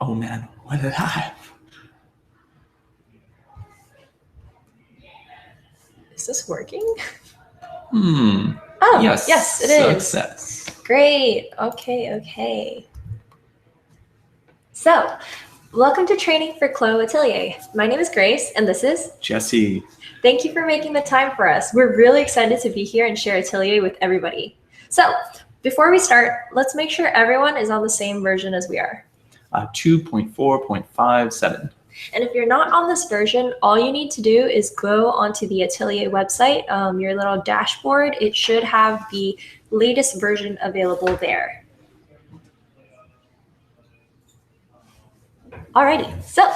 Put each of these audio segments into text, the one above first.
Oh man, what did I? Is this working? Oh, yes, it is. Success. Great. Okay. So, welcome to training for CLO Atelier. My name is Grace, and this is Jesse. Thank you for making the time for us. We're really excited to be here and share Atelier with everybody. So, before we start, let's make sure everyone is on the same version as we are. 2.4.57. And if you're not on this version, all you need to do is go onto the Atelier website, your little dashboard. It should have the latest version available there. Alrighty, so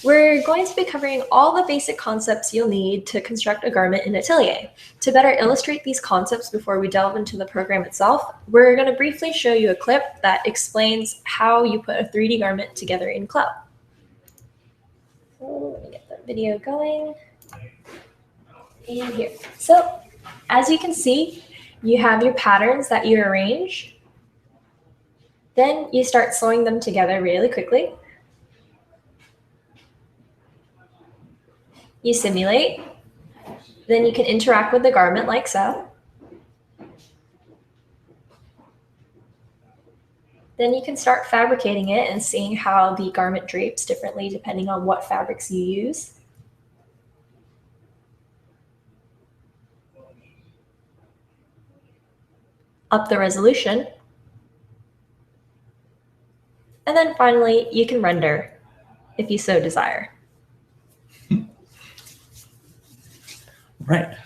we're going to be covering all the basic concepts you'll need to construct a garment in Atelier. To better illustrate these concepts before we delve into the program itself, we're going to briefly show you a clip that explains how you put a 3D garment together in CLO. So let me get the video going. And here. So as you can see, you have your patterns that you arrange. Then you start sewing them together really quickly. You simulate. Then you can interact with the garment like so. Then you can start fabricating it and seeing how the garment drapes differently depending on what fabrics you use. Up the resolution. And then finally, you can render if you so desire. Right.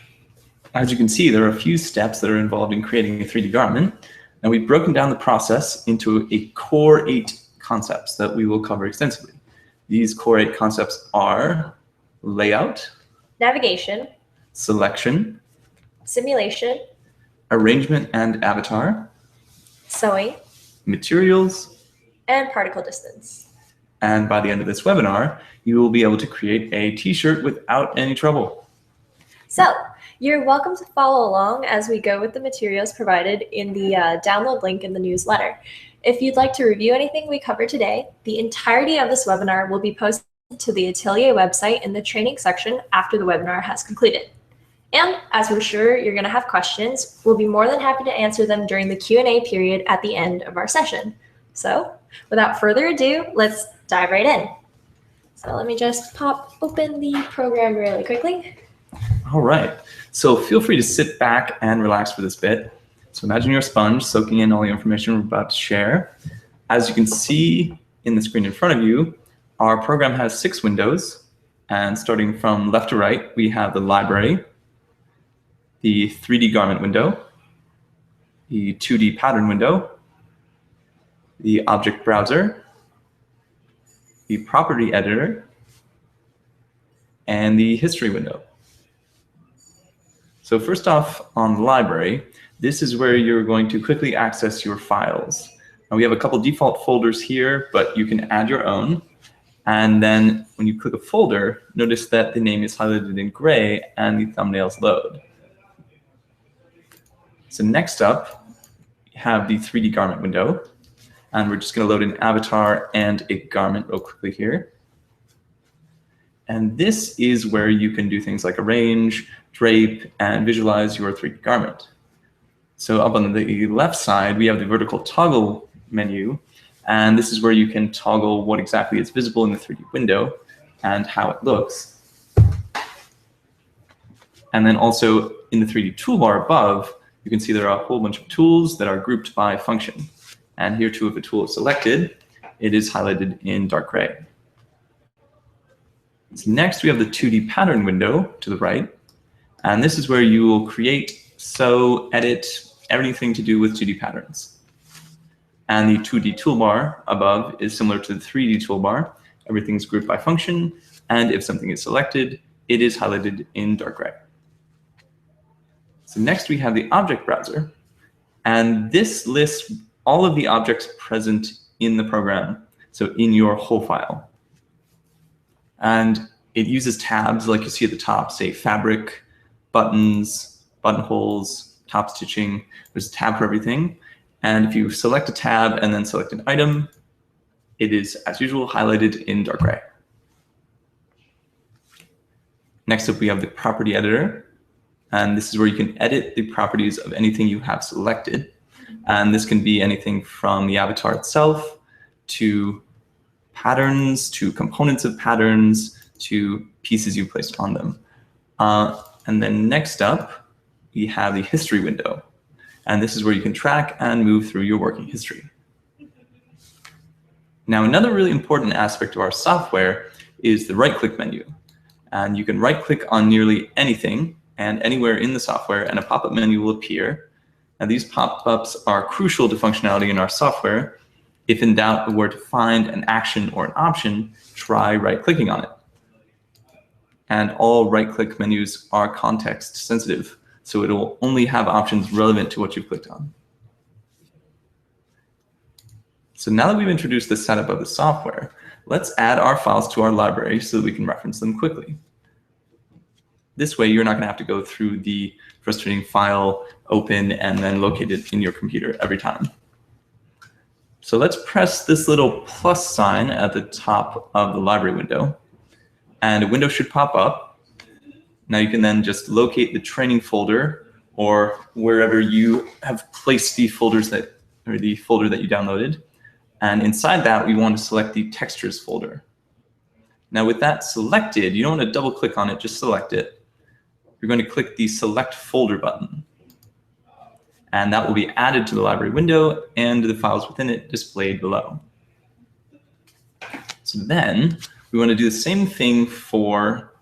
As you can see, there are a few steps that are involved in creating a 3D garment. And we've broken down the process into a core 8 concepts that we will cover extensively. These core 8 concepts are layout, navigation, selection, simulation, arrangement and avatar, sewing, materials, and particle distance. And by the end of this webinar, you will be able to create a t-shirt without any trouble. So you're welcome to follow along as we go with the materials provided in the download link in the newsletter. If you'd like to review anything we covered today, the entirety of this webinar will be posted to the Atelier website in the training section after the webinar has concluded. And as we're sure you're going to have questions, we'll be more than happy to answer them during the Q&A period at the end of our session. So without further ado, let's dive right in. So let me just pop open the program really quickly. All right, so feel free to sit back and relax for this bit. So imagine you're a sponge soaking in all the information we're about to share. As you can see in the screen in front of you, our program has 6 windows. And starting from left to right, we have the library, the 3D garment window, the 2D pattern window, the object browser, the property editor, and the history window. So first off, on the library, this is where you're going to quickly access your files. Now we have a couple default folders here, but you can add your own. And then when you click a folder, notice that the name is highlighted in gray and the thumbnails load. So next up, we have the 3D garment window. And we're just going to load an avatar and a garment real quickly here. And this is where you can do things like arrange, drape, and visualize your 3D garment. So up on the left side, we have the vertical toggle menu. And this is where you can toggle what exactly is visible in the 3D window and how it looks. And then also in the 3D toolbar above, you can see there are a whole bunch of tools that are grouped by function. And here too, if a tool is selected, it is highlighted in dark gray. So next, we have the 2D pattern window to the right. And this is where you will create, sew, edit, everything to do with 2D patterns. And the 2D toolbar above is similar to the 3D toolbar. Everything's grouped by function. And if something is selected, it is highlighted in dark gray. So next, we have the object browser. And this lists all of the objects present in the program, so in your whole file. And it uses tabs like you see at the top, say fabric, buttons, buttonholes, top stitching. There's a tab for everything. And if you select a tab and then select an item, it is, as usual, highlighted in dark gray. Next up, we have the property editor. And this is where you can edit the properties of anything you have selected. And this can be anything from the avatar itself to patterns, to components of patterns, to pieces you placed on them. And then next up, we have the history window. And this is where you can track and move through your working history. Now, another really important aspect of our software is the right-click menu. And you can right-click on nearly anything and anywhere in the software, and a pop-up menu will appear. Now, these pop-ups are crucial to functionality in our software. If in doubt of where to find an action or an option, try right-clicking on it. And all right-click menus are context sensitive, so it will only have options relevant to what you've clicked on. So now that we've introduced the setup of the software, let's add our files to our library so that we can reference them quickly. This way, you're not going to have to go through the frustrating file open and then locate it in your computer every time. So let's press this little plus sign at the top of the library window, and a window should pop up. Now you can then just locate the training folder or wherever you have placed the folders or the folder that you downloaded. And inside that, we want to select the textures folder. Now with that selected, you don't want to double click on it, just select it. You're going to click the select folder button. And that will be added to the library window and the files within it displayed below. So then we want to do the same thing for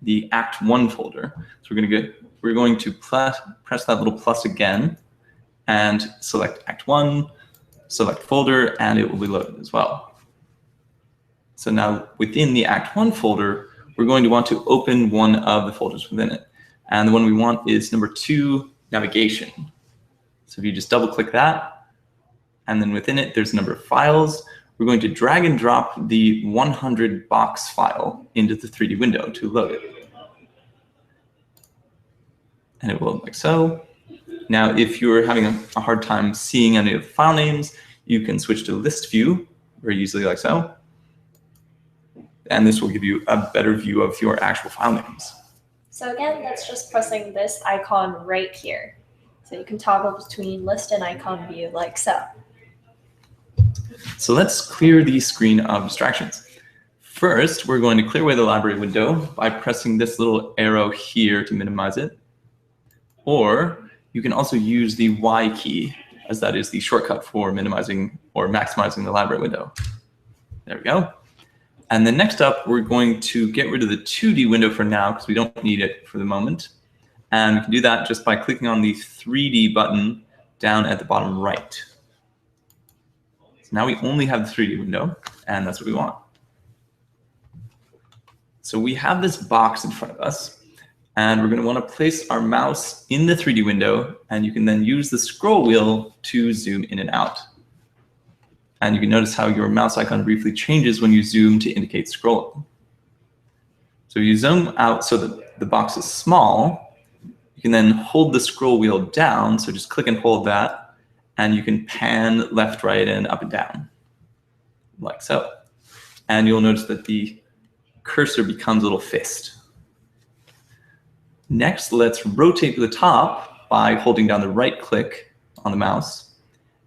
the Act 1 folder. So we're going to press that little plus again and select Act 1, select folder, and it will be loaded as well. So now within the Act 1 folder, we're going to want to open one of the folders within it. And the one we want is number 2, navigation. So if you just double click that, and then within it, there's a number of files. We're going to drag and drop the 100 box file into the 3D window to load it. And it will look like so. Now, if you're having a hard time seeing any of the file names, you can switch to list view very easily like so. And this will give you a better view of your actual file names. So again, that's just pressing this icon right here. So you can toggle between list and icon view like so. So let's clear the screen of distractions. First, we're going to clear away the library window by pressing this little arrow here to minimize it. Or you can also use the Y key, as that is the shortcut for minimizing or maximizing the library window. There we go. And then next up, we're going to get rid of the 2D window for now because we don't need it for the moment. And we can do that just by clicking on the 3D button down at the bottom right. So now we only have the 3D window, and that's what we want. So we have this box in front of us, and we're going to want to place our mouse in the 3D window, and you can then use the scroll wheel to zoom in and out. And you can notice how your mouse icon briefly changes when you zoom to indicate scrolling. So you zoom out so that the box is small. You can then hold the scroll wheel down, so just click and hold that, and you can pan left, right, and up and down, like so. And you'll notice that the cursor becomes a little fist. Next, let's rotate to the top by holding down the right click on the mouse,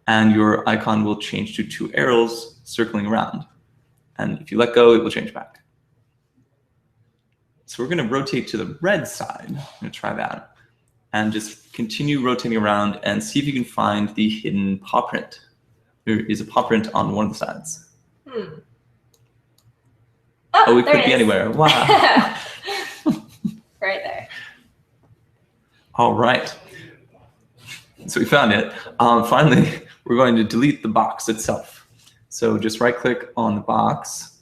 and your icon will change to 2 arrows circling around. And if you let go, it will change back. So we're going to rotate to the red side. I'm going to try that. And just continue rotating around and see if you can find the hidden paw print. There is a paw print on one of the sides. Oh, it could be anywhere. Wow. Right there. All right. So we found it. Finally, we're going to delete the box itself. So just right click on the box.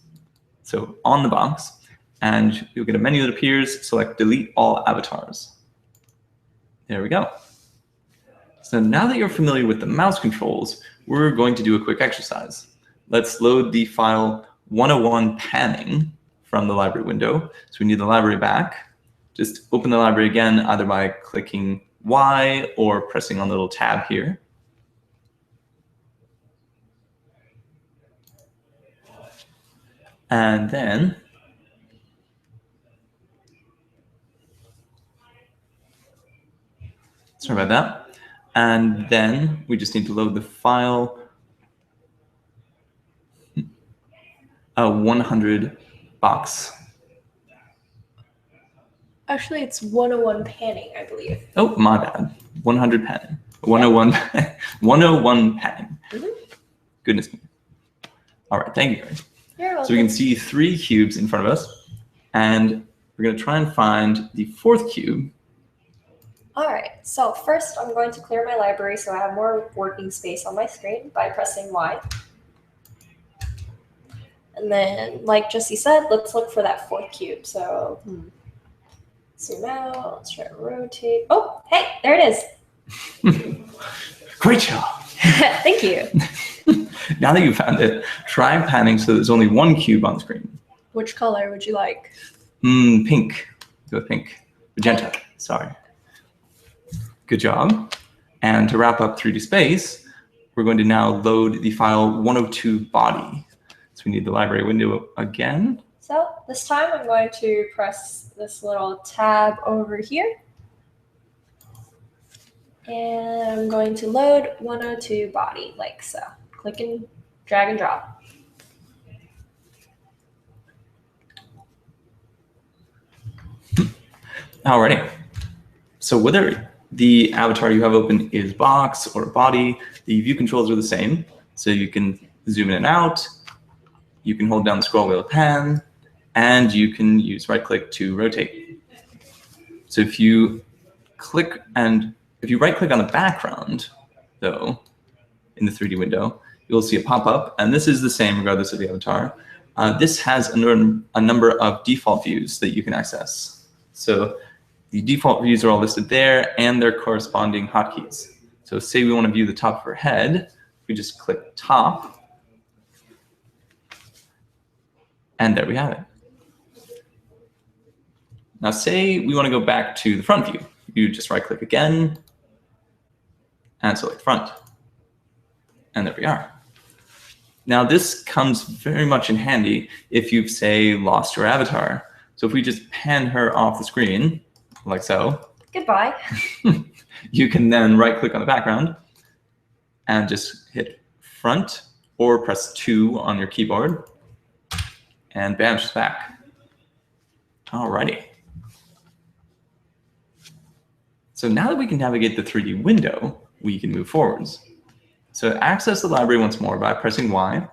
So on the box, and you'll get a menu that appears. Select delete all avatars. There we go. So now that you're familiar with the mouse controls, we're going to do a quick exercise. Let's load the file 101 panning from the library window. So we need the library back. Just open the library again, either by clicking Y or pressing on the little tab here. And then sorry about that. And then we just need to load the file 100 box. Actually, it's 101 panning, I believe. Oh, my bad. 100 panning. 101, 101 panning. Goodness me. All right, thank you, guys. You're welcome. So we can see 3 cubes in front of us, and we're going to try and find the 4th cube. All right, so first I'm going to clear my library so I have more working space on my screen by pressing Y. And then, like Jesse said, let's look for that 4th cube. So zoom out, let's try to rotate. Oh, hey, there it is. Great job. Thank you. Now that you found it, try panning so there's only 1 cube on the screen. Which color would you like? Pink. Go with pink. Magenta, sorry. Good job. And to wrap up 3D space, we're going to now load the file 102 body. So we need the library window again. So this time I'm going to press this little tab over here. And I'm going to load 102 body like so. Click and drag and drop. Alrighty. So whether the avatar you have open is box or body, the view controls are the same. So you can zoom in and out, you can hold down the scroll wheel to pan, and you can use right click to rotate. So if you right click on the background, though, in the 3D window, you'll see it pop up, and this is the same regardless of the avatar. This has a number of default views that you can access. So the default views are all listed there and their corresponding hotkeys. So say we want to view the top of her head, we just click top, and there we have it. Now say we want to go back to the front view. You just right click again and select front. And there we are. Now this comes very much in handy if you've, say, lost your avatar. So if we just pan her off the screen, like so. Goodbye. You can then right click on the background and just hit front or press 2 on your keyboard. And bam, she's back. Alrighty. So now that we can navigate the 3D window, we can move forwards. So access the library once more by pressing Y,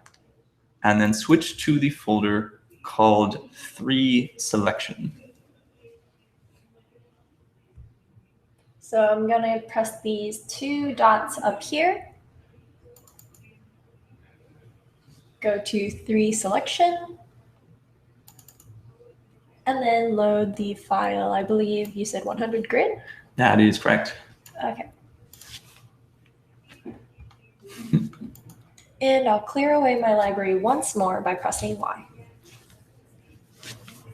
and then switch to the folder called 3 Selection. So I'm going to press these 2 dots up here. Go to 3 Selection. And then load the file. I believe you said 100 grid? That is correct. Okay. And I'll clear away my library once more by pressing Y.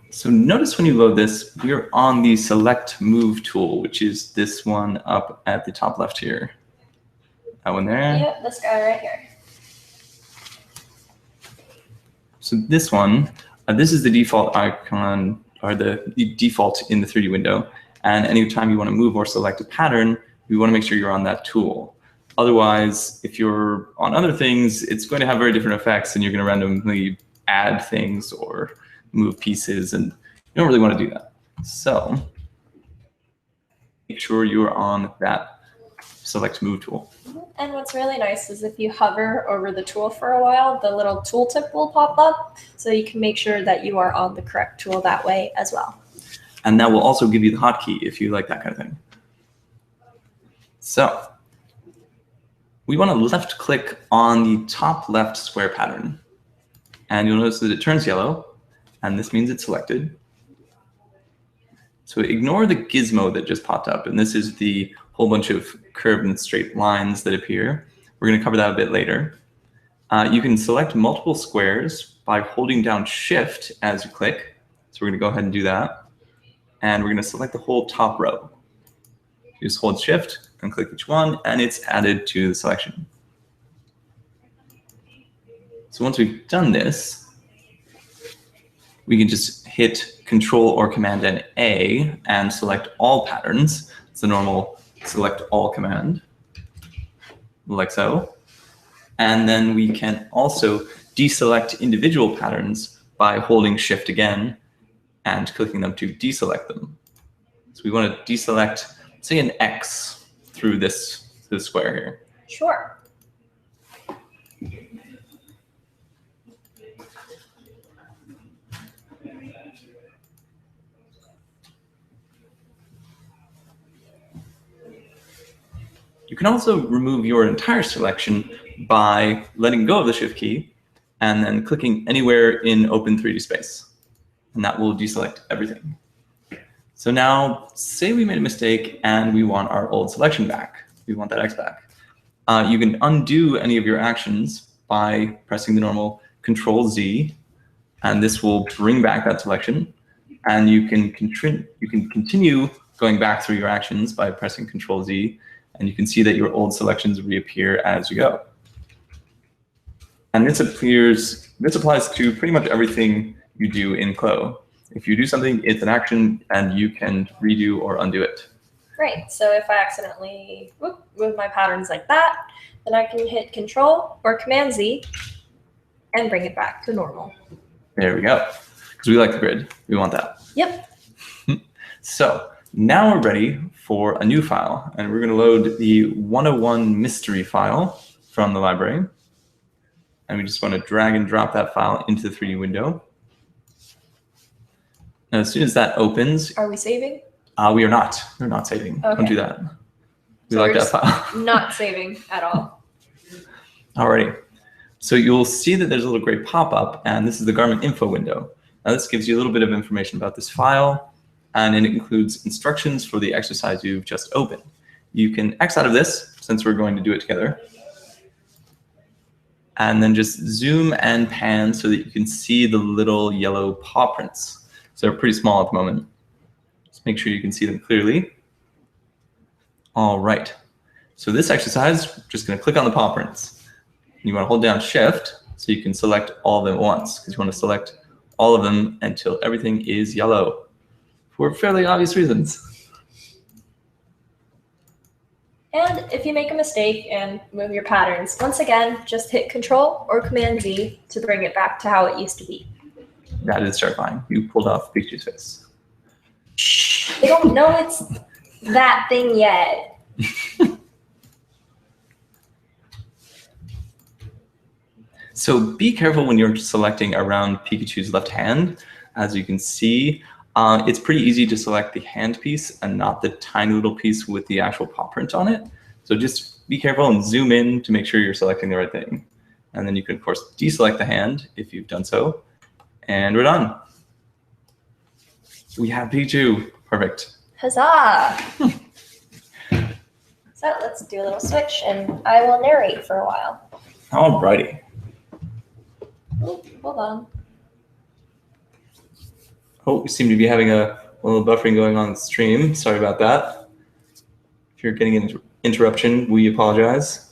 So notice when you load this, we're on the Select Move tool, which is this one up at the top left here. That one there. Yep, this guy right here. So this one, this is the default icon, or the default in the 3D window. And anytime you want to move or select a pattern, we want to make sure you're on that tool. Otherwise, if you're on other things, it's going to have very different effects, and you're going to randomly add things or move pieces, and you don't really want to do that. So make sure you're on that Select Move tool. And what's really nice is if you hover over the tool for a while, the little tooltip will pop up, so you can make sure that you are on the correct tool that way as well. And that will also give you the hotkey if you like that kind of thing. So we want to left click on the top left square pattern. And you'll notice that it turns yellow, and this means it's selected. So ignore the gizmo that just popped up, and this is the whole bunch of curved and straight lines that appear. We're going to cover that a bit later. You can select multiple squares by holding down Shift as you click. So we're going to go ahead and do that. And we're going to select the whole top row. You just hold Shift and click each one, and it's added to the selection. So once we've done this, we can just hit Control or Command and A and select all patterns. It's the normal select all command, like so. And then we can also deselect individual patterns by holding Shift again and clicking them to deselect them. So we want to deselect, say, an X through this square here. Sure. You can also remove your entire selection by letting go of the Shift key and then clicking anywhere in open 3D space. And that will deselect everything. So now, say we made a mistake and we want our old selection back. We want that X back. You can undo any of your actions by pressing the normal Control-Z, and this will bring back that selection. And you can continue going back through your actions by pressing Control-Z, and you can see that your old selections reappear as you go. And this applies to pretty much everything you do in CLO. If you do something, it's an action, and you can redo or undo it. Great. So if I accidentally move my patterns like that, then I can hit Control or Command Z and bring it back to normal. There we go. Because we like the grid. We want that. Yep. So now we're ready for a new file, and we're going to load the 101 mystery file from the library. And we just want to drag and drop that file into the 3D window. Now, as soon as that opens, are we saving? We are not. We're not saving. Okay. Don't do that. We So like that file. Not saving at all. Alrighty. So you'll see that there's a little gray pop-up, and this is the Garmin Info window. Now, this gives you a little bit of information about this file, and it includes instructions for the exercise you've just opened. You can X out of this, since we're going to do it together, and then just zoom and pan so that you can see the little yellow paw prints. So they're pretty small at the moment. Just make sure you can see them clearly. All right. So this exercise, just going to click on the paw prints. You want to hold down Shift so you can select all of them at once, because you want to select all of them until everything is yellow for fairly obvious reasons. And if you make a mistake and move your patterns, once again, just hit Control or Command Z to bring it back to how it used to be. That is terrifying. You pulled off Pikachu's face. Shh, they don't know it's that thing yet. So be careful when you're selecting around Pikachu's left hand. As you can see, it's pretty easy to select the hand piece and not the tiny little piece with the actual paw print on it. So just be careful and zoom in to make sure you're selecting the right thing. And then you can, of course, deselect the hand if you've done so. And we're done. We have Pikachu. Perfect. Huzzah! So let's do a little switch, and I will narrate for a while. Alrighty. Oh, hold on. Oh, we seem to be having a little buffering going on the stream. Sorry about that. If you're getting an interruption, we apologize.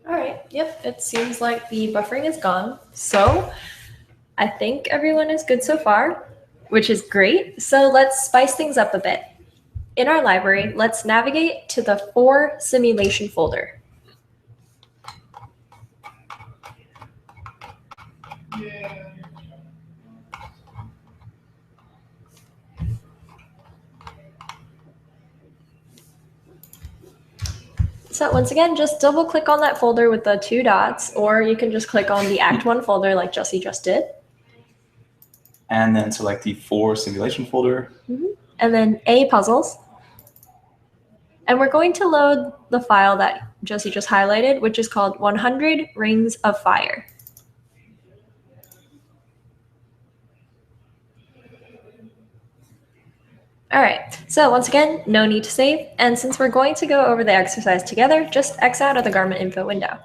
All right. Yep. It seems like the buffering is gone. So I think everyone is good so far, which is great. So let's spice things up a bit. In our library, let's navigate to the For Simulation folder. So once again, just double click on that folder with the 2 dots, or you can just click on the Act 1 folder like Jesse just did. And then select the For Simulation folder. And then A Puzzles. And we're going to load the file that Jesse just highlighted, which is called 100 Rings of Fire. All right, so once again, no need to save. And since we're going to go over the exercise together, just X out of the Garmin Info window.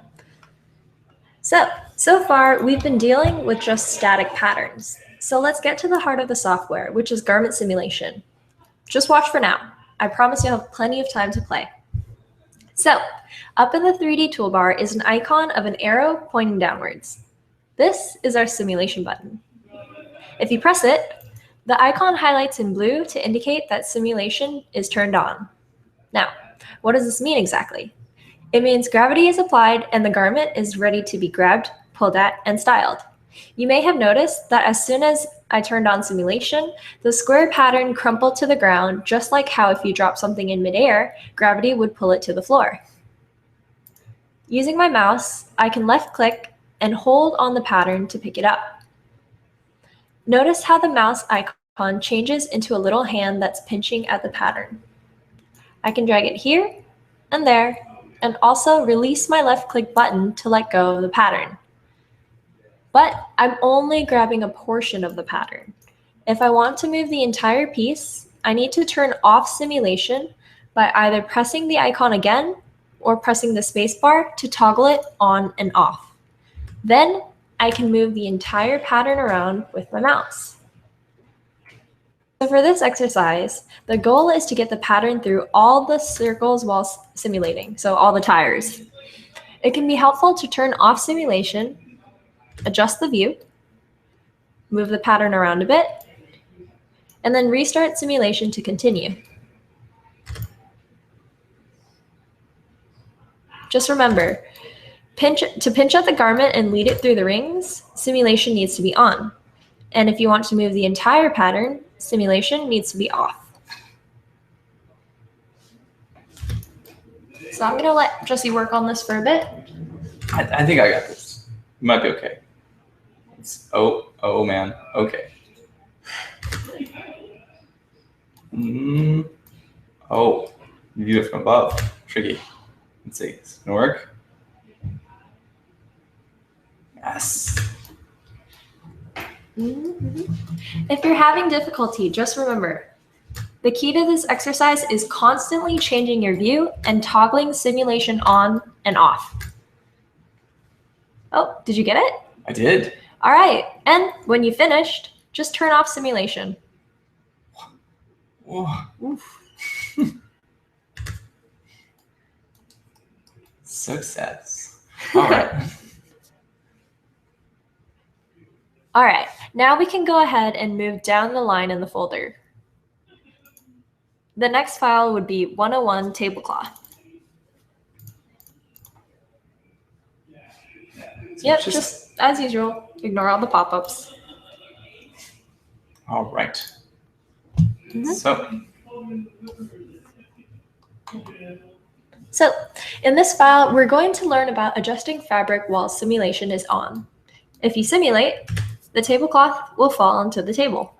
So far, we've been dealing with just static patterns. So let's get to the heart of the software, which is Garmin Simulation. Just watch for now. I promise you'll have plenty of time to play. So, up in the 3D toolbar is an icon of an arrow pointing downwards. This is our simulation button. If you press it, the icon highlights in blue to indicate that simulation is turned on. Now, what does this mean exactly? It means gravity is applied and the garment is ready to be grabbed, pulled at, and styled. You may have noticed that as soon as I turned on simulation, the square pattern crumpled to the ground, just like how if you drop something in midair, gravity would pull it to the floor. Using my mouse, I can left-click and hold on the pattern to pick it up. Notice how the mouse icon changes into a little hand that's pinching at the pattern. I can drag it here and there, and also release my left-click button to let go of the pattern. But I'm only grabbing a portion of the pattern. If I want to move the entire piece, I need to turn off simulation by either pressing the icon again or pressing the spacebar to toggle it on and off. Then I can move the entire pattern around with my mouse. So for this exercise, the goal is to get the pattern through all the circles while simulating, so all the tires. It can be helpful to turn off simulation, adjust the view, move the pattern around a bit, and then restart simulation to continue. Just remember, to pinch at the garment and lead it through the rings, simulation needs to be on. And if you want to move the entire pattern, simulation needs to be off. So I'm going to let Jesse work on this for a bit. I think I got this. You might be okay. Oh man. Okay. Oh, you view it from above. Tricky. Let's see. Is it gonna work? Yes. If you're having difficulty, just remember, the key to this exercise is constantly changing your view and toggling simulation on and off. Oh, did you get it? I did. All right, and when you finished, just turn off simulation. Oof. Success. All right. All right, now we can go ahead and move down the line in the folder. The next file would be 101 tablecloth. Yep, just as usual, ignore all the pop-ups. All right. So in this file, we're going to learn about adjusting fabric while simulation is on. If you simulate, the tablecloth will fall onto the table.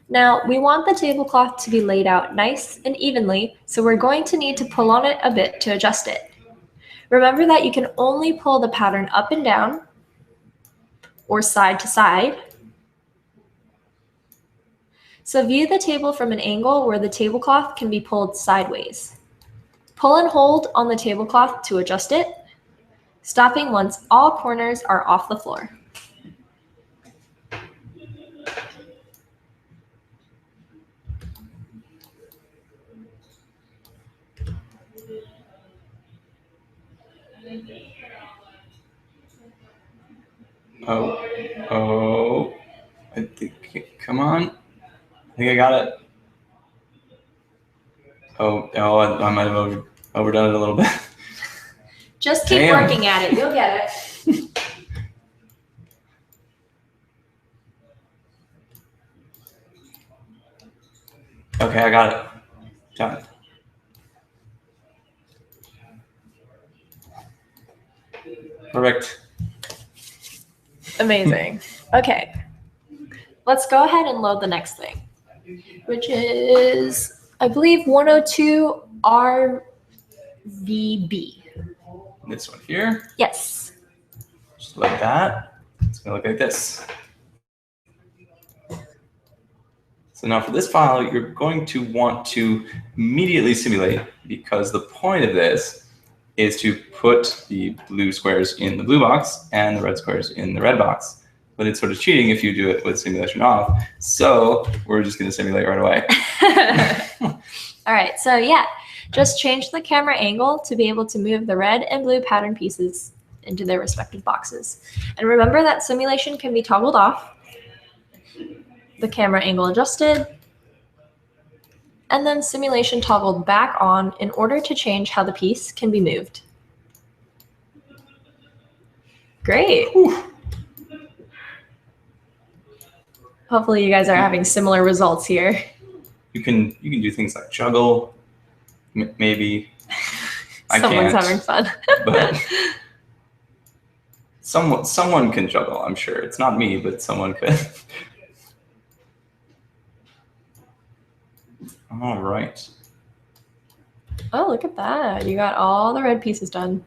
Now, we want the tablecloth to be laid out nice and evenly, so we're going to need to pull on it a bit to adjust it. Remember that you can only pull the pattern up and down, or side to side. So view the table from an angle where the tablecloth can be pulled sideways. Pull and hold on the tablecloth to adjust it, stopping once all corners are off the floor. Oh, I think, come on. I think I got it. Oh, I might have overdone it a little bit. Just keep working at it, you'll get it. Okay, I got it. Done. Perfect. Amazing. Okay, let's go ahead and load the next thing, which is, I believe, 102 RVB. This one here. Yes. Just like that. It's going to look like this. So now for this file, you're going to want to immediately simulate, because the point of this is to put the blue squares in the blue box and the red squares in the red box. But it's sort of cheating if you do it with simulation off. So we're just going to simulate right away. All right, so yeah, Just change the camera angle to be able to move the red and blue pattern pieces into their respective boxes. And remember that simulation can be toggled off, the camera angle adjusted, and then simulation toggled back on in order to change how the piece can be moved. Great. Whew. Hopefully you guys are having similar results here. You can do things like juggle, maybe. I Someone's can't, having fun. but someone can juggle, I'm sure. It's not me, but someone could. All right. Oh, look at that. You got all the red pieces done.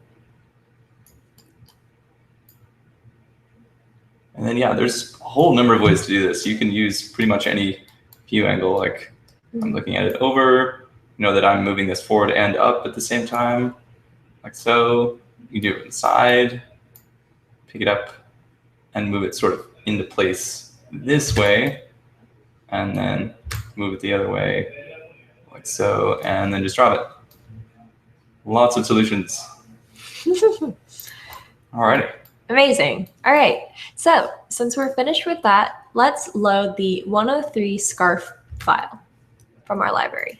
And then, yeah, there's a whole number of ways to do this. You can use pretty much any view angle, like I'm looking at it over, you know that I'm moving this forward and up at the same time, like so. You do it inside, pick it up, and move it sort of into place this way, and then move it the other way, like so, and then just drop it. Lots of solutions. All righty. Amazing. All right. So since we're finished with that, let's load the 103 scarf file from our library.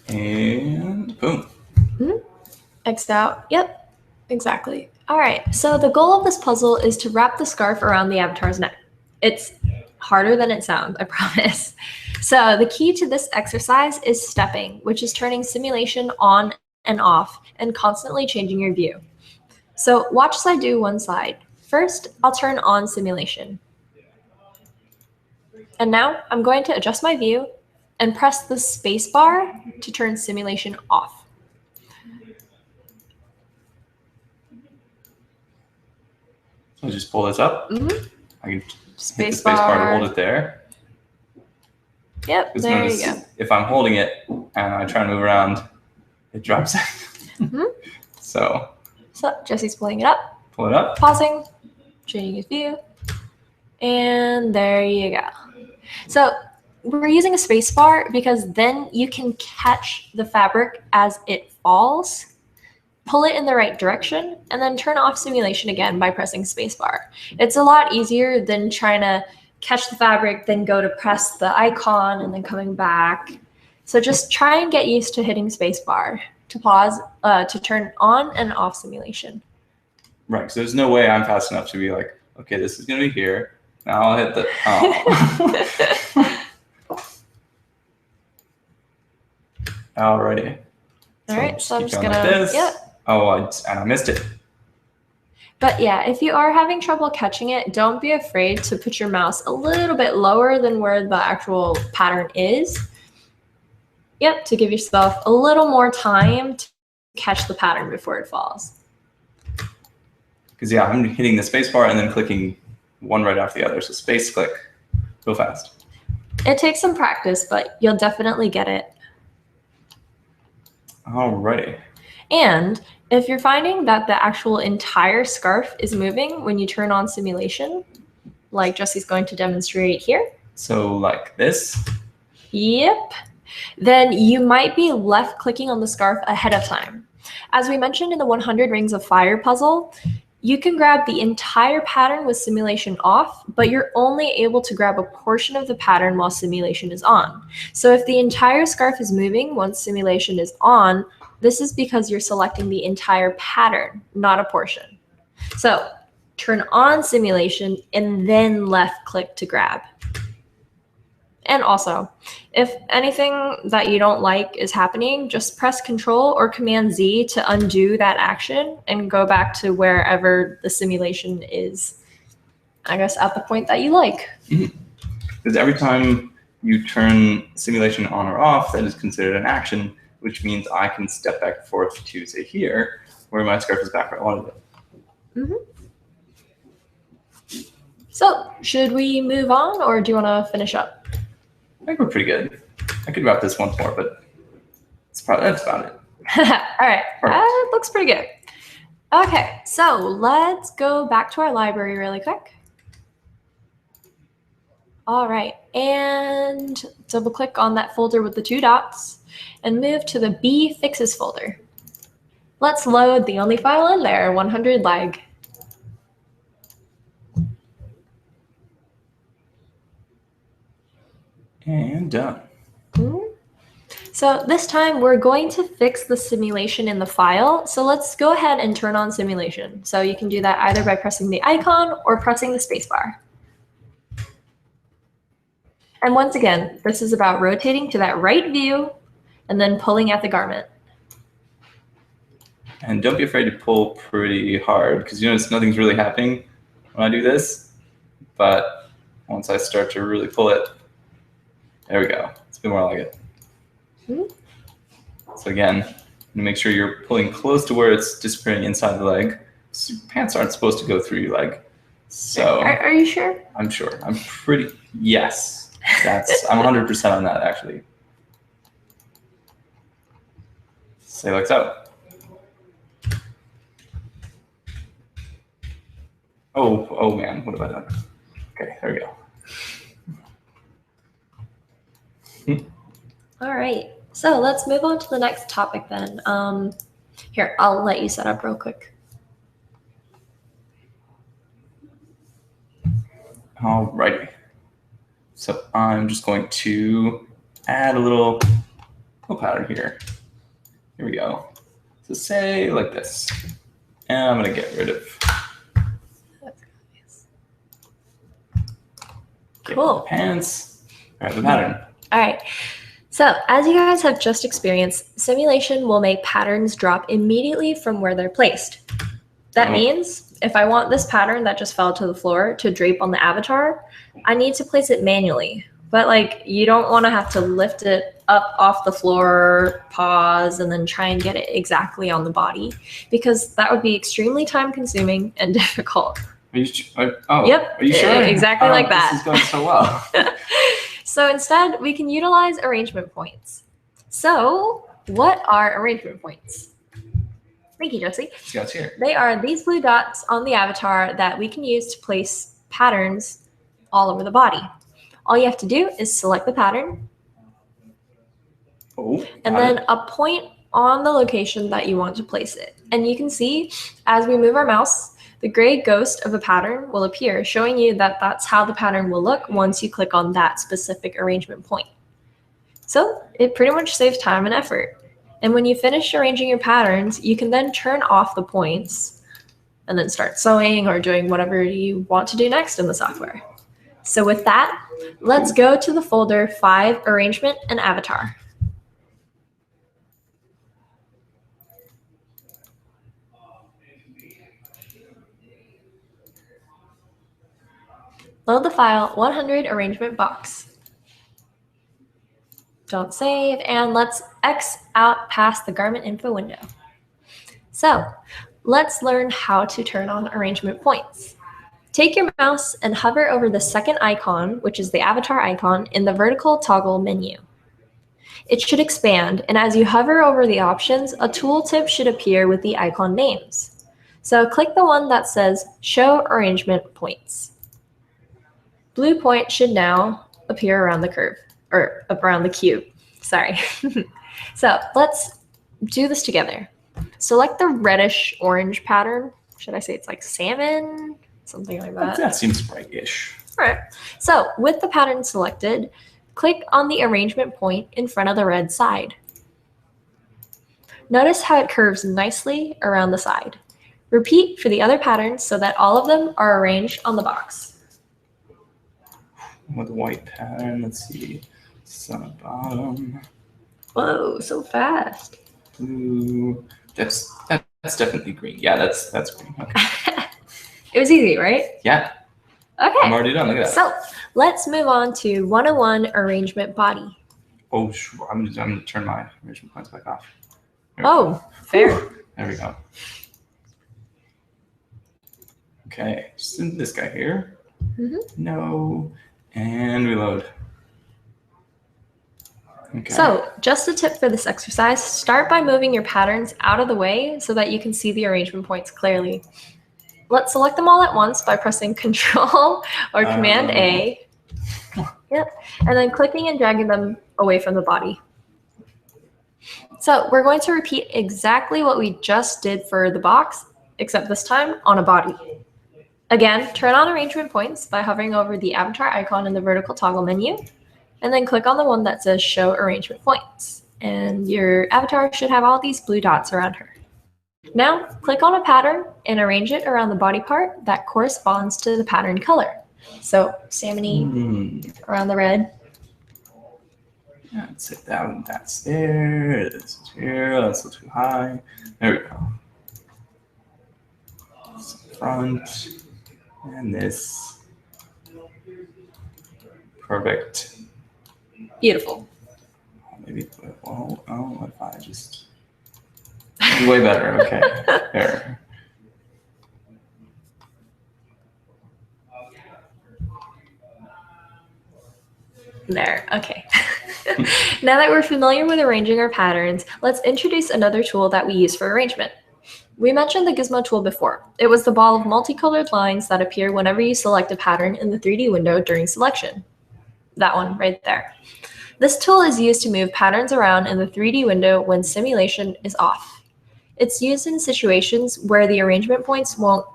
And boom. X'd out. Yep, exactly. All right. So the goal of this puzzle is to wrap the scarf around the avatar's neck. It's harder than it sounds, I promise. So the key to this exercise is stepping, which is turning simulation on and off and constantly changing your view. So watch as I do one side. First, I'll turn on simulation. And now I'm going to adjust my view and press the space bar to turn simulation off. So just pull this up. I can hit the space bar to hold it there. Yep, there you go. If I'm holding it and I try to move around, it drops it. So Jesse's pulling it up. Pull it up. Pausing, changing his view, and there you go. So we're using a space bar because then you can catch the fabric as it falls, pull it in the right direction, and then turn off simulation again by pressing space bar. It's a lot easier than trying to catch the fabric, then go to press the icon and then coming back. So just try and get used to hitting space bar to pause, to turn on and off simulation. Right, so there's no way I'm fast enough to be like, okay, this is gonna be here. Now I'll hit the, oh. Alrighty. All right, so I'm just gonna, like yep. Oh, and I missed it. But yeah, if you are having trouble catching it, don't be afraid to put your mouse a little bit lower than where the actual pattern is. Yep, to give yourself a little more time to catch the pattern before it falls. Because yeah, I'm hitting the space bar and then clicking one right after the other. So space, click, go fast. It takes some practice, but you'll definitely get it. Alrighty. And if you're finding that the actual entire scarf is moving when you turn on simulation, like Jesse's going to demonstrate here. So like this? Yep. Then you might be left clicking on the scarf ahead of time. As we mentioned in the 100 Rings of Fire puzzle, you can grab the entire pattern with simulation off, but you're only able to grab a portion of the pattern while simulation is on. So if the entire scarf is moving once simulation is on, this is because you're selecting the entire pattern, not a portion. So turn on simulation and then left click to grab. And also, if anything that you don't like is happening, just press Control or Command Z to undo that action and go back to wherever the simulation is, I guess, at the point that you like. Because every time you turn simulation on or off, that is considered an action, which means I can step back and forth to, say, here, where my scarf is back where I wanted it. So should we move on, or do you want to finish up? I think we're pretty good. I could wrap this once more, but that's about it. All right, that looks pretty good. Okay, so let's go back to our library really quick. All right, and double click on that folder with the 2 dots and move to the B fixes folder. Let's load the only file in there, 100 leg. And done. So this time we're going to fix the simulation in the file. So let's go ahead and turn on simulation. So you can do that either by pressing the icon or pressing the spacebar. And once again, this is about rotating to that right view and then pulling at the garment. And don't be afraid to pull pretty hard, because you notice nothing's really happening when I do this. But once I start to really pull it, there we go. It's a bit more like it. So again, make sure you're pulling close to where it's disappearing inside the leg. So your pants aren't supposed to go through your leg. So are you sure? I'm sure. I'm pretty, yes. I'm 100% on that, actually. Say like so. Oh man, what have I done? Okay, there we go. All right, so let's move on to the next topic then. Here, I'll let you set up real quick. Alrighty. So I'm just going to add a little pattern here. Here we go. So say like this. And I'm going to get rid of Cool. the pants. Grab the pattern. All right. So as you guys have just experienced, simulation will make patterns drop immediately from where they're placed. That means if I want this pattern that just fell to the floor to drape on the avatar, I need to place it manually. But like, you don't want to have to lift it up off the floor, pause, and then try and get it exactly on the body, because that would be extremely time consuming and difficult. Are you Yep. Are you sure? Exactly like that. This is going so well. So instead, we can utilize arrangement points. So what are arrangement points? Thank you, Josie. Here. They are these blue dots on the avatar that we can use to place patterns all over the body. All you have to do is select the pattern and then a point on the location that you want to place it. And you can see as we move our mouse, the gray ghost of a pattern will appear, showing you that that's how the pattern will look once you click on that specific arrangement point. So it pretty much saves time and effort. And when you finish arranging your patterns, you can then turn off the points and then start sewing or doing whatever you want to do next in the software. So with that, let's go to the folder 5, Arrangement and Avatar. Load the file 100 arrangement box. Don't save, and let's X out past the Garmin Info window. So let's learn how to turn on arrangement points. Take your mouse and hover over the second icon, which is the avatar icon, in the vertical toggle menu. It should expand, and as you hover over the options, a tooltip should appear with the icon names. So click the one that says Show Arrangement Points. Blue point should now appear around the curve, or around the cube, sorry. So let's do this together. Select the reddish orange pattern. Should I say it's like salmon? Something like that. That seems bright-ish. All right. So with the pattern selected, click on the arrangement point in front of the red side. Notice how it curves nicely around the side. Repeat for the other patterns so that all of them are arranged on the box. With the white pattern, let's see. Sun bottom. Whoa, so fast. Blue. That's definitely green. Yeah, that's green. Okay. It was easy, right? Yeah. Okay. I'm already done. Look at that. So let's move on to 101 arrangement body. Oh, sure. I'm gonna turn my arrangement points back off. Fair. There we go. Okay, just this guy here. No. And reload. Okay. So just a tip for this exercise, start by moving your patterns out of the way so that you can see the arrangement points clearly. Let's select them all at once by pressing Control or Command A. Yep. And then clicking and dragging them away from the body. So we're going to repeat exactly what we just did for the box, except this time on a body. Again, turn on arrangement points by hovering over the avatar icon in the vertical toggle menu, and then click on the one that says show arrangement points. And your avatar should have all these blue dots around her. Now, click on a pattern and arrange it around the body part that corresponds to the pattern color. So, salmon-y around the red. That's it. That's there. This is here. That's a little too high. There we go. This front. And this. Perfect. Beautiful. Maybe, well, what if I just. Way better. Okay. There. There, okay. Now that we're familiar with arranging our patterns, let's introduce another tool that we use for arrangement. We mentioned the gizmo tool before. It was the ball of multicolored lines that appear whenever you select a pattern in the 3D window during selection. That one right there. This tool is used to move patterns around in the 3D window when simulation is off. It's used in situations where the arrangement points won't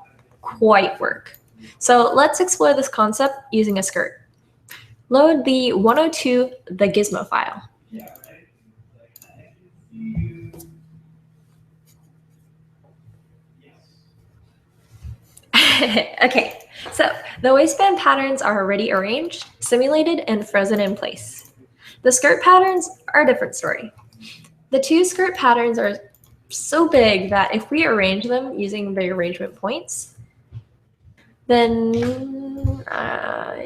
quite work. So let's explore this concept using a skirt. Load the 102 the gizmo file. Okay, so the waistband patterns are already arranged, simulated, and frozen in place. The skirt patterns are a different story. The two skirt patterns are so big that if we arrange them using the arrangement points, then,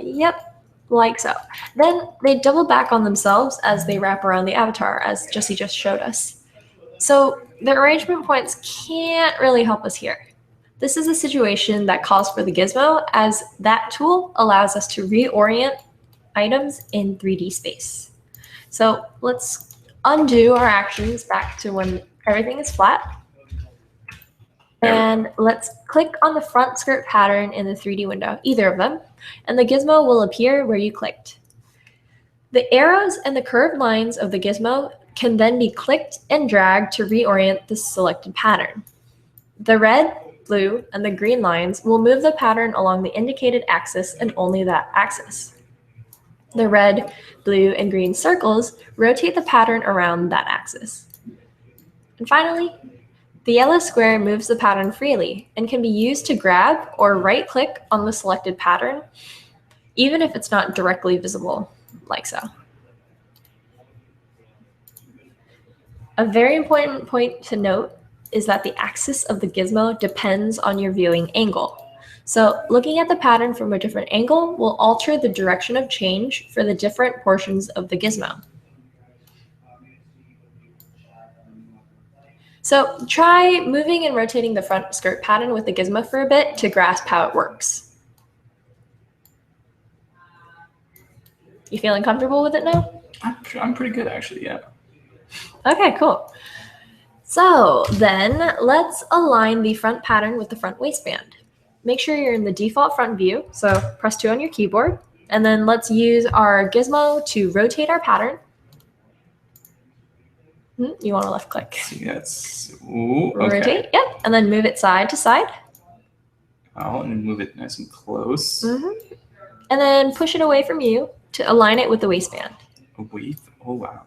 yep, like so. Then they double back on themselves as they wrap around the avatar, as Jessie just showed us. So the arrangement points can't really help us here. This is a situation that calls for the gizmo, as that tool allows us to reorient items in 3D space. So let's undo our actions back to when everything is flat. And let's click on the front skirt pattern in the 3D window, either of them, and the gizmo will appear where you clicked. The arrows and the curved lines of the gizmo can then be clicked and dragged to reorient the selected pattern. The red, blue, and the green lines will move the pattern along the indicated axis and only that axis. The red, blue, and green circles rotate the pattern around that axis. And finally, the yellow square moves the pattern freely and can be used to grab or right-click on the selected pattern, even if it's not directly visible, like so. A very important point to note is that the axis of the gizmo depends on your viewing angle. So looking at the pattern from a different angle will alter the direction of change for the different portions of the gizmo. So try moving and rotating the front skirt pattern with the gizmo for a bit to grasp how it works. You feeling comfortable with it now? I'm pretty good, actually, yeah. Okay, cool. So then let's align the front pattern with the front waistband. Make sure you're in the default front view, so press 2 on your keyboard, and then let's use our gizmo to rotate our pattern. You want to left click. See, that's, ooh, okay. Rotate, yep, and then move it side to side. Oh, and move it nice and close. And then push it away from you to align it with the waistband. Wait, oh wow.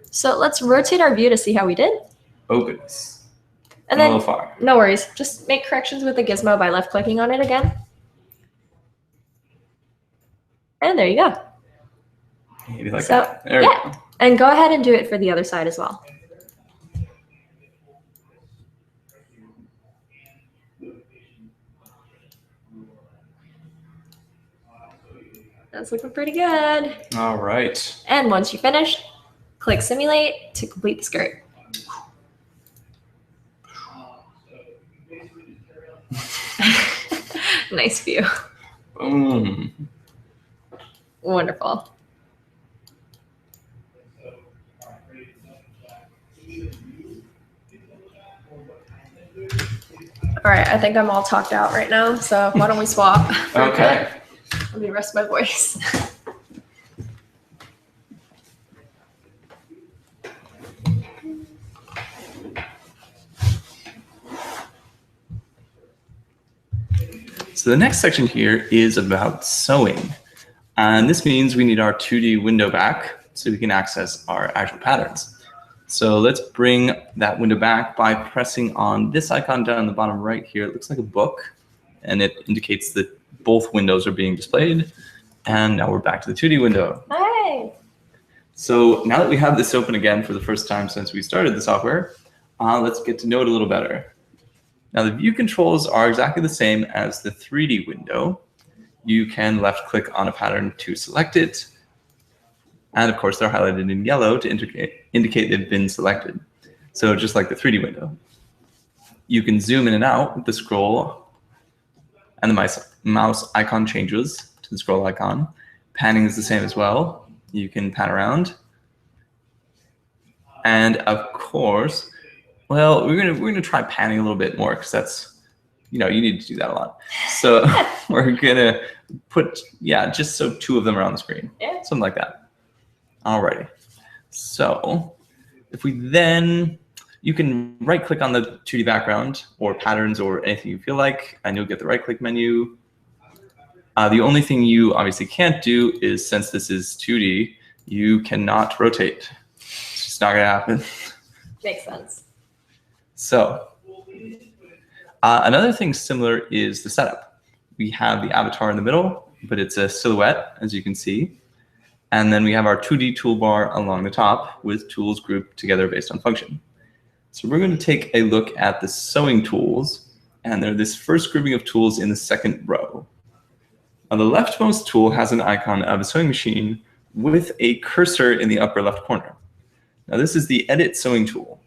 So let's rotate our view to see how we did. Oh goodness. And then, a little far. No worries, just make corrections with the gizmo by left clicking on it again. And there you go. Maybe like that. There we go. And go ahead and do it for the other side as well. That's looking pretty good. All right. And once you're finished, click Simulate to complete the skirt. Nice view. Boom. Wonderful. All right, I think I'm all talked out right now, so why don't we swap? Okay. Let me rest my voice. So the next section here is about sewing. And this means we need our 2D window back so we can access our actual patterns. So let's bring that window back by pressing on this icon down in the bottom right here. It looks like a book, and it indicates that both windows are being displayed. And now we're back to the 2D window. Hi. So now that we have this open again for the first time since we started the software, let's get to know it a little better. Now the view controls are exactly the same as the 3D window. You can left click on a pattern to select it. And of course, they're highlighted in yellow to indicate they've been selected. So just like the 3D window. You can zoom in and out with the scroll, and the mouse icon changes to the scroll icon. Panning is the same as well. You can pan around. And of course, well, we're gonna try panning a little bit more because that's, you need to do that a lot. So we're gonna put, just so 2 of them are on the screen, something like that. Alrighty, so if we then, you can right click on the 2D background or patterns or anything you feel like, and you'll get the right click menu. The only thing you obviously can't do is, since this is 2D, you cannot rotate. It's just not gonna happen. Makes sense. So another thing similar is the setup. We have the avatar in the middle, but it's a silhouette, as you can see. And then we have our 2D toolbar along the top with tools grouped together based on function. So we're going to take a look at the sewing tools, and they're this first grouping of tools in the second row. Now, the leftmost tool has an icon of a sewing machine with a cursor in the upper left corner. Now this is the Edit Sewing tool.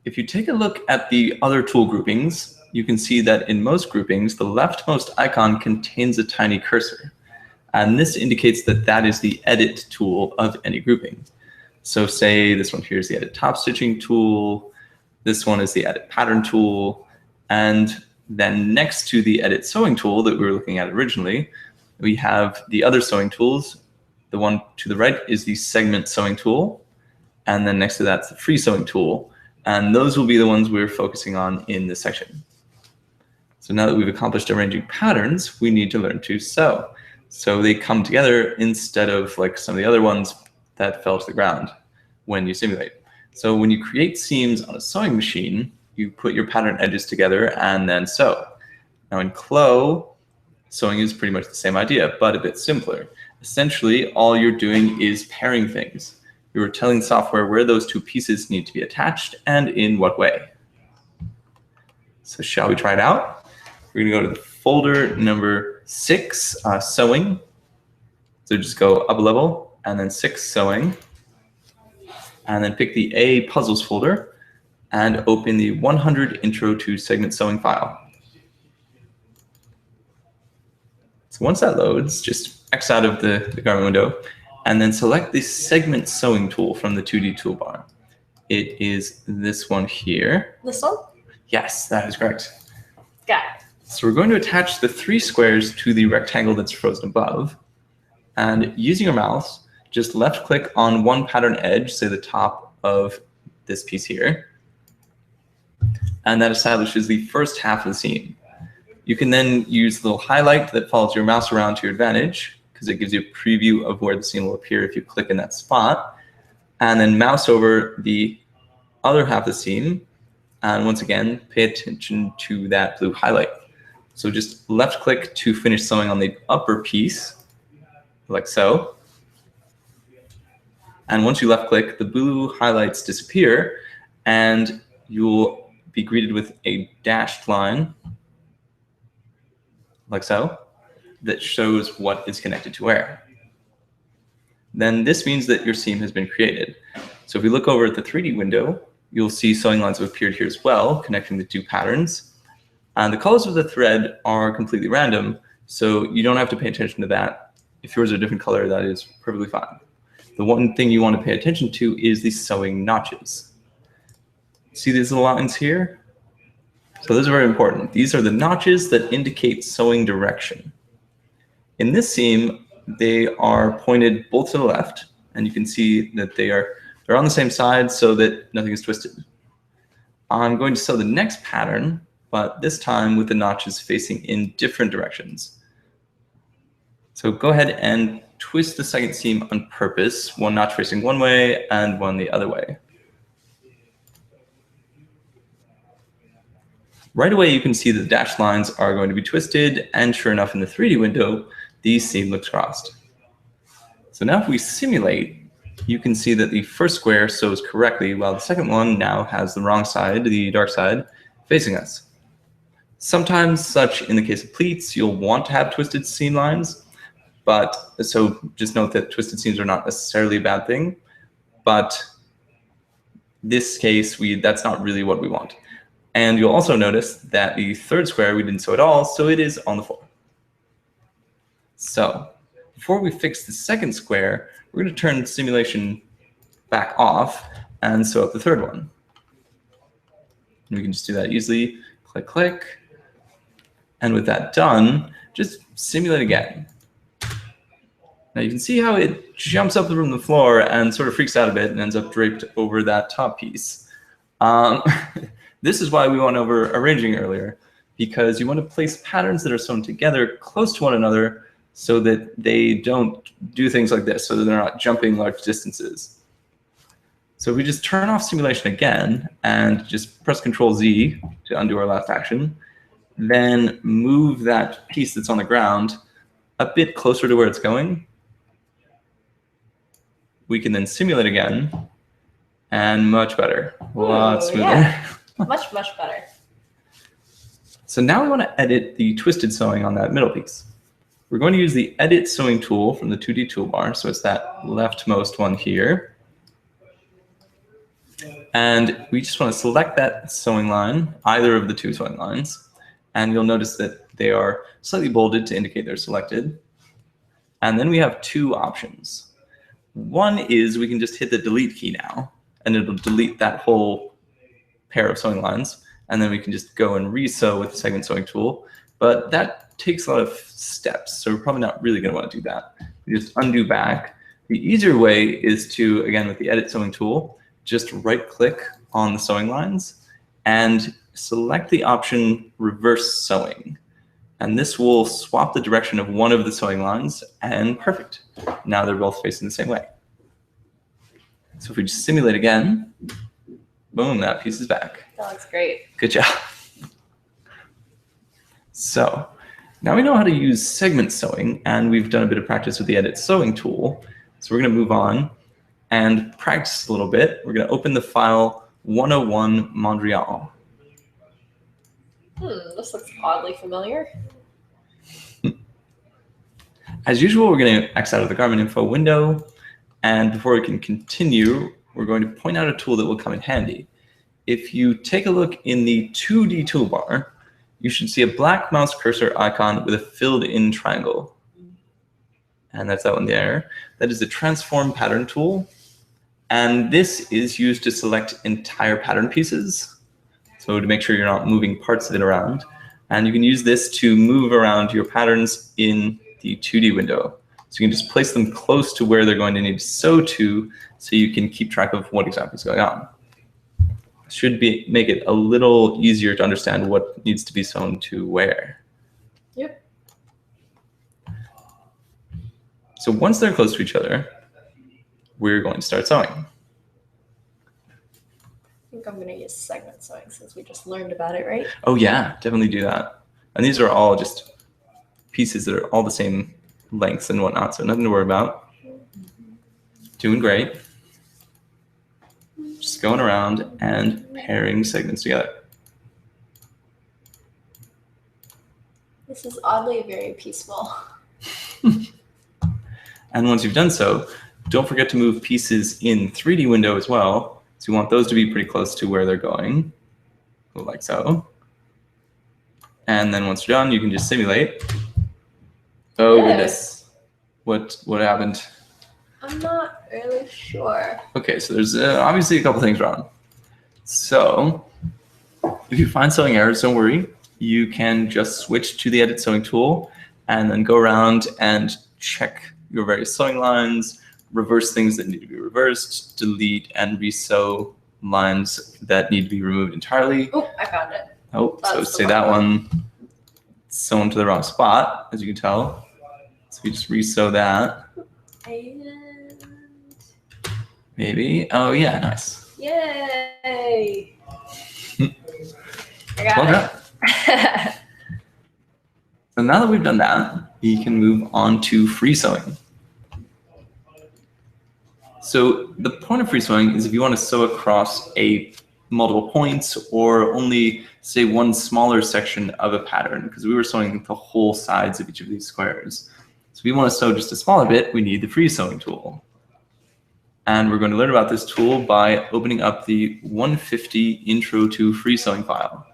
If you take a look at the other tool groupings, you can see that in most groupings, the leftmost icon contains a tiny cursor. And this indicates that that is the edit tool of any grouping. So say this one here is the edit top stitching tool. This one is the edit pattern tool. And then next to the edit sewing tool that we were looking at originally, we have the other sewing tools. The one to the right is the segment sewing tool. And then next to that's the free sewing tool. And those will be the ones we're focusing on in this section. So now that we've accomplished arranging patterns, we need to learn to sew. So they come together instead of like some of the other ones that fell to the ground when you simulate. So when you create seams on a sewing machine, you put your pattern edges together and then sew. Now in CLO, sewing is pretty much the same idea, but a bit simpler. Essentially, all you're doing is pairing things. You're telling software where those 2 pieces need to be attached and in what way. So shall we try it out? We're going to go to the folder number 6, sewing. So just go up a level and then 6, sewing. And then pick the A puzzles folder and open the 100 intro to segment sewing file. So once that loads, just X out of the Garmin window and then select the segment sewing tool from the 2D toolbar. It is this one here. This one? Yes, that is correct. Got it. So we're going to attach the 3 squares to the rectangle that's frozen above. And using your mouse, just left click on one pattern edge, say the top of this piece here. And that establishes the first half of the seam. You can then use the little highlight that follows your mouse around to your advantage, because it gives you a preview of where the seam will appear if you click in that spot. And then mouse over the other half of the seam. And once again, pay attention to that blue highlight. So just left click to finish sewing on the upper piece, like so. And once you left click, the blue highlights disappear and you'll be greeted with a dashed line, like so, that shows what is connected to where. Then this means that your seam has been created. So if we look over at the 3D window, you'll see sewing lines have appeared here as well, connecting the 2 patterns. And the colors of the thread are completely random, so you don't have to pay attention to that. If yours are a different color, that is perfectly fine. The one thing you want to pay attention to is the sewing notches. See these little lines here? So those are very important. These are the notches that indicate sewing direction. In this seam, they are pointed both to the left, and you can see that they're on the same side so that nothing is twisted. I'm going to sew the next pattern but this time with the notches facing in different directions. So go ahead and twist the second seam on purpose, one notch facing one way and one the other way. Right away, you can see that the dashed lines are going to be twisted, and sure enough, in the 3D window, the seam looks crossed. So now if we simulate, you can see that the first square sews correctly, while the second one now has the wrong side, the dark side, facing us. Sometimes, such in the case of pleats, you'll want to have twisted seam lines, but so just note that twisted seams are not necessarily a bad thing, but this case, that's not really what we want. And you'll also notice that the third square we didn't sew at all, so it is on the floor. So before we fix the second square, we're going to turn the simulation back off and sew up the third one. And we can just do that easily. Click, click. And with that done, just simulate again. Now you can see how it jumps up from the floor and sort of freaks out a bit and ends up draped over that top piece. This is why we went over arranging earlier, because you want to place patterns that are sewn together close to one another so that they don't do things like this, so that they're not jumping large distances. So if we just turn off simulation again and just press Control-Z to undo our last action, then move that piece that's on the ground a bit closer to where it's going. We can then simulate again, and much better, lots smoother. Yeah. Much, much better. So now we want to edit the twisted sewing on that middle piece. We're going to use the Edit Sewing tool from the 2D toolbar, so it's that leftmost one here. And we just want to select that sewing line, either of the two sewing lines, and you'll notice that they are slightly bolded to indicate they're selected. And then we have two options. One is we can just hit the delete key now, and it'll delete that whole pair of sewing lines, and then we can just go and re-sew with the segment sewing tool. But that takes a lot of steps, so we're probably not really going to want to do that. We just undo back. The easier way is to, again, with the Edit Sewing tool, just right-click on the sewing lines and select the option Reverse Sewing. And this will swap the direction of one of the sewing lines, and perfect. Now they're both facing the same way. So if we just simulate again, boom, that piece is back. That looks great. Good job. So now we know how to use segment sewing, and we've done a bit of practice with the Edit Sewing tool. So we're going to move on and practice a little bit. We're going to open the file 101 Montreal. This looks oddly familiar. As usual, we're going to X out of the Garmin Info window. And before we can continue, we're going to point out a tool that will come in handy. If you take a look in the 2D toolbar, you should see a black mouse cursor icon with a filled-in triangle. And that's that one there. That is the Transform Pattern tool. And this is used to select entire pattern pieces. So to make sure you're not moving parts of it around. And you can use this to move around your patterns in the 2D window. So you can just place them close to where they're going to need to sew to, so you can keep track of what exactly is going on. Should make it a little easier to understand what needs to be sewn to where. Yep. So once they're close to each other, we're going to start sewing. I think I'm going to use segment sewing since we just learned about it, right? Oh yeah, definitely do that. And these are all just pieces that are all the same lengths and whatnot, so nothing to worry about. Doing great. Just going around and pairing segments together. This is oddly very peaceful. And once you've done so, don't forget to move pieces in 3D window as well. So you want those to be pretty close to where they're going, like so. And then once you're done, you can just simulate. Oh goodness, what happened? I'm not really sure. Okay, so there's obviously a couple things wrong. So if you find sewing errors, don't worry. You can just switch to the Edit Sewing tool and then go around and check your various sewing lines, reverse things that need to be reversed, delete and resew lines that need to be removed entirely. Oh, I found it. Oh, so That's the say that one sewn to the wrong spot, as you can tell. So we just re-sew that. And Maybe. Oh yeah, nice. yay! I Well got done. it. So now that we've done that, we can move on to free sewing. So the point of free sewing is if you want to sew across multiple points or only say one smaller section of a pattern, because we were sewing the whole sides of each of these squares. So if you want to sew just a smaller bit, we need the free sewing tool. And we're going to learn about this tool by opening up the 150 Intro to Free Sewing file.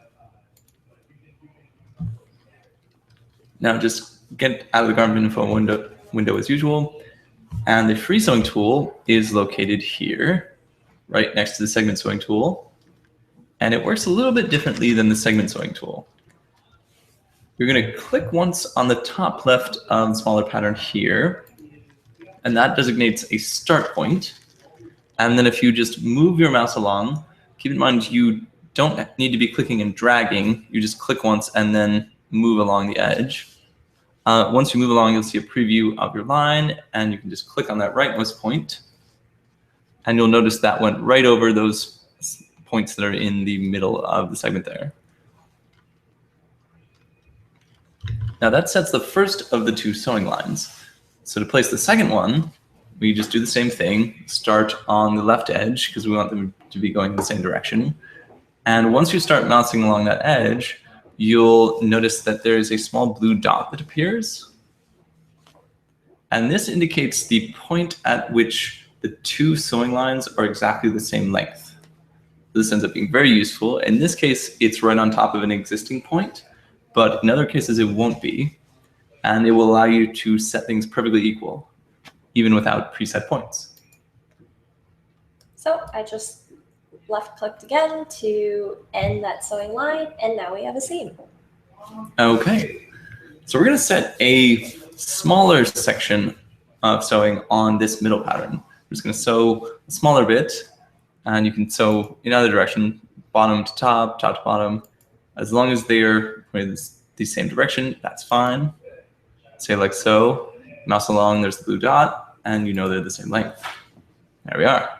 Now just get out of the Garmin Info window as usual. And the free sewing tool is located here, right next to the segment sewing tool. And it works a little bit differently than the segment sewing tool. You're going to click once on the top left of the smaller pattern here, and that designates a start point. And then if you just move your mouse along, keep in mind you don't need to be clicking and dragging. You just click once and then move along the edge. Once you move along, you'll see a preview of your line, and you can just click on that rightmost point. And you'll notice that went right over those points that are in the middle of the segment there. Now that sets the first of the two sewing lines. So to place the second one, we just do the same thing. Start on the left edge because we want them to be going in the same direction. And once you start mousing along that edge, you'll notice that there is a small blue dot that appears. And this indicates the point at which the two sewing lines are exactly the same length. This ends up being very useful. In this case, it's right on top of an existing point, but in other cases it won't be. And it will allow you to set things perfectly equal, even without preset points. So I just left clicked again to end that sewing line, and now we have a seam. Okay, so we're going to set a smaller section of sewing on this middle pattern. We're just going to sew a smaller bit, and you can sew in either direction, bottom to top, top to bottom. As long as they're in the same direction, that's fine. Say like so, mouse along, there's the blue dot, and you know they're the same length. There we are.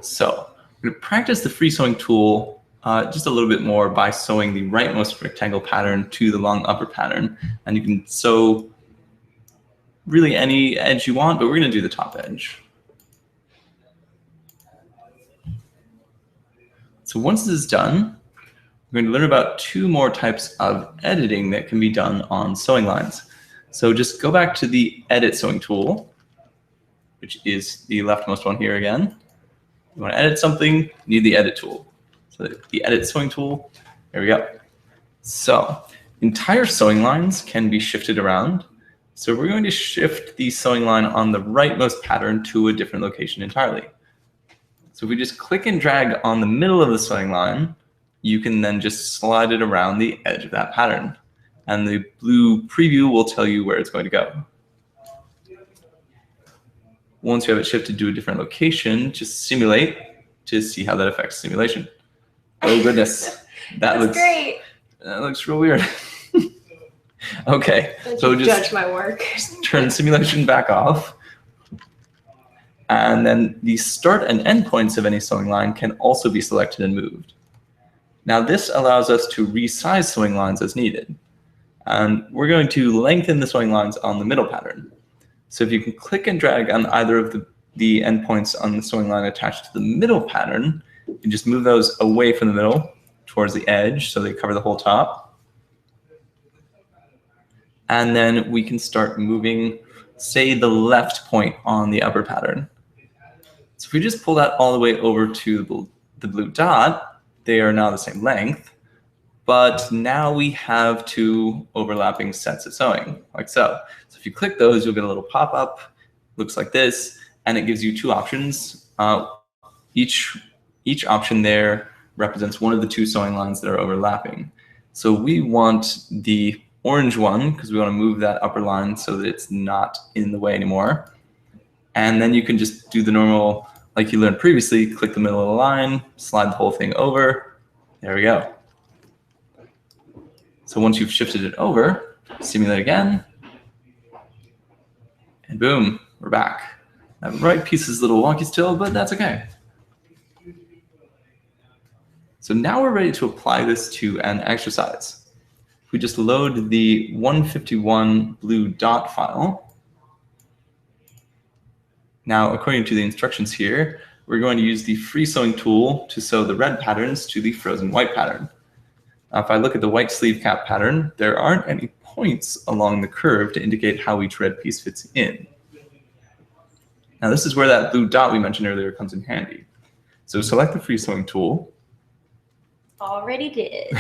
So we're going to practice the free sewing tool just a little bit more by sewing the rightmost rectangle pattern to the long upper pattern. And you can sew really any edge you want, but we're going to do the top edge. So once this is done, we're going to learn about two more types of editing that can be done on sewing lines. So just go back to the edit sewing tool, which is the leftmost one here again. You want to edit something, you need the edit tool. So the edit sewing tool, there we go. So entire sewing lines can be shifted around. So we're going to shift the sewing line on the rightmost pattern to a different location entirely. So if we just click and drag on the middle of the sewing line, you can then just slide it around the edge of that pattern. And the blue preview will tell you where it's going to go. Once you have it shifted to a different location, just simulate to see how that affects simulation. Oh goodness, That's great. That looks real weird. Okay, so just judge my work. Turn simulation back off. And then the start and end points of any sewing line can also be selected and moved. Now this allows us to resize sewing lines as needed. And we're going to lengthen the sewing lines on the middle pattern. So if you can click and drag on either of the endpoints on the sewing line attached to the middle pattern, you just move those away from the middle towards the edge so they cover the whole top. And then we can start moving, say, the left point on the upper pattern. So if we just pull that all the way over to the blue dot, they are now the same length. But now we have two overlapping sets of sewing, like so. So if you click those, you'll get a little pop-up, looks like this, and it gives you two options. Each option there represents one of the two sewing lines that are overlapping. So we want the orange one, because we want to move that upper line so that it's not in the way anymore. And then you can just do the normal like you learned previously, click the middle of the line, slide the whole thing over. There we go. So once you've shifted it over, simulate again, and boom, we're back. That right piece is a little wonky still, but that's okay. So now we're ready to apply this to an exercise. If we just load the 151 blue dot file. Now, according to the instructions here, we're going to use the free sewing tool to sew the red patterns to the frozen white pattern. Now, if I look at the white sleeve cap pattern, there aren't any points along the curve to indicate how each red piece fits in. Now, this is where that blue dot we mentioned earlier comes in handy. So select the free sewing tool. Already did.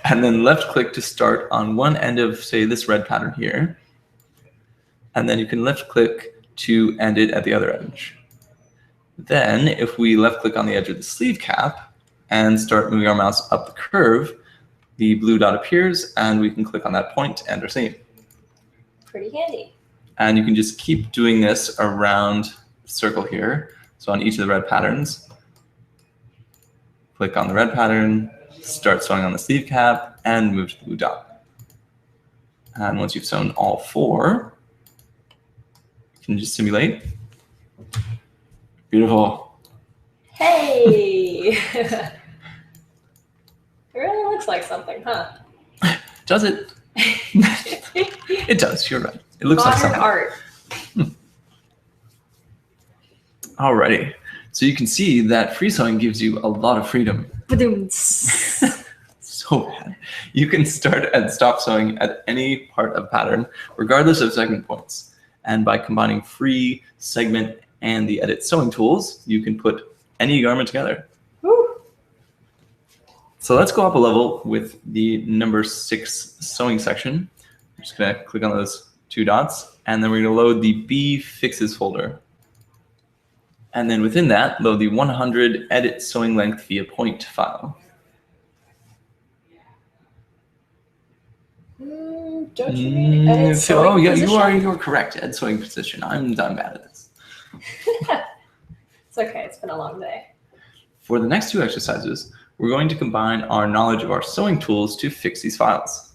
And then left click to start on one end of, say, this red pattern here. And then you can left click to end it at the other edge. Then if we left click on the edge of the sleeve cap and start moving our mouse up the curve, the blue dot appears and we can click on that point to end our seam. Pretty handy. And you can just keep doing this around the circle here. So on each of the red patterns, click on the red pattern, start sewing on the sleeve cap, and move to the blue dot. And once you've sewn all four, you can just simulate. Beautiful. Hey! It really looks like something, huh? Does it? It does, you're right. It looks like something. Art. Alrighty. So you can see that free sewing gives you a lot of freedom. So bad. You can start and stop sewing at any part of a pattern, regardless of segment points. And by combining free, segment, and the edit sewing tools, you can put any garment together. Woo. So let's go up a level with the number 6 sewing section. I'm just gonna click on those 2 dots, and then we're gonna load the B fixes folder. And then within that, load the 100 edit sewing length via point file. Don't you mean edit sewing position? you are correct. Edit sewing position. I'm bad at this. It's okay. It's been a long day. For the next 2 exercises, we're going to combine our knowledge of our sewing tools to fix these files.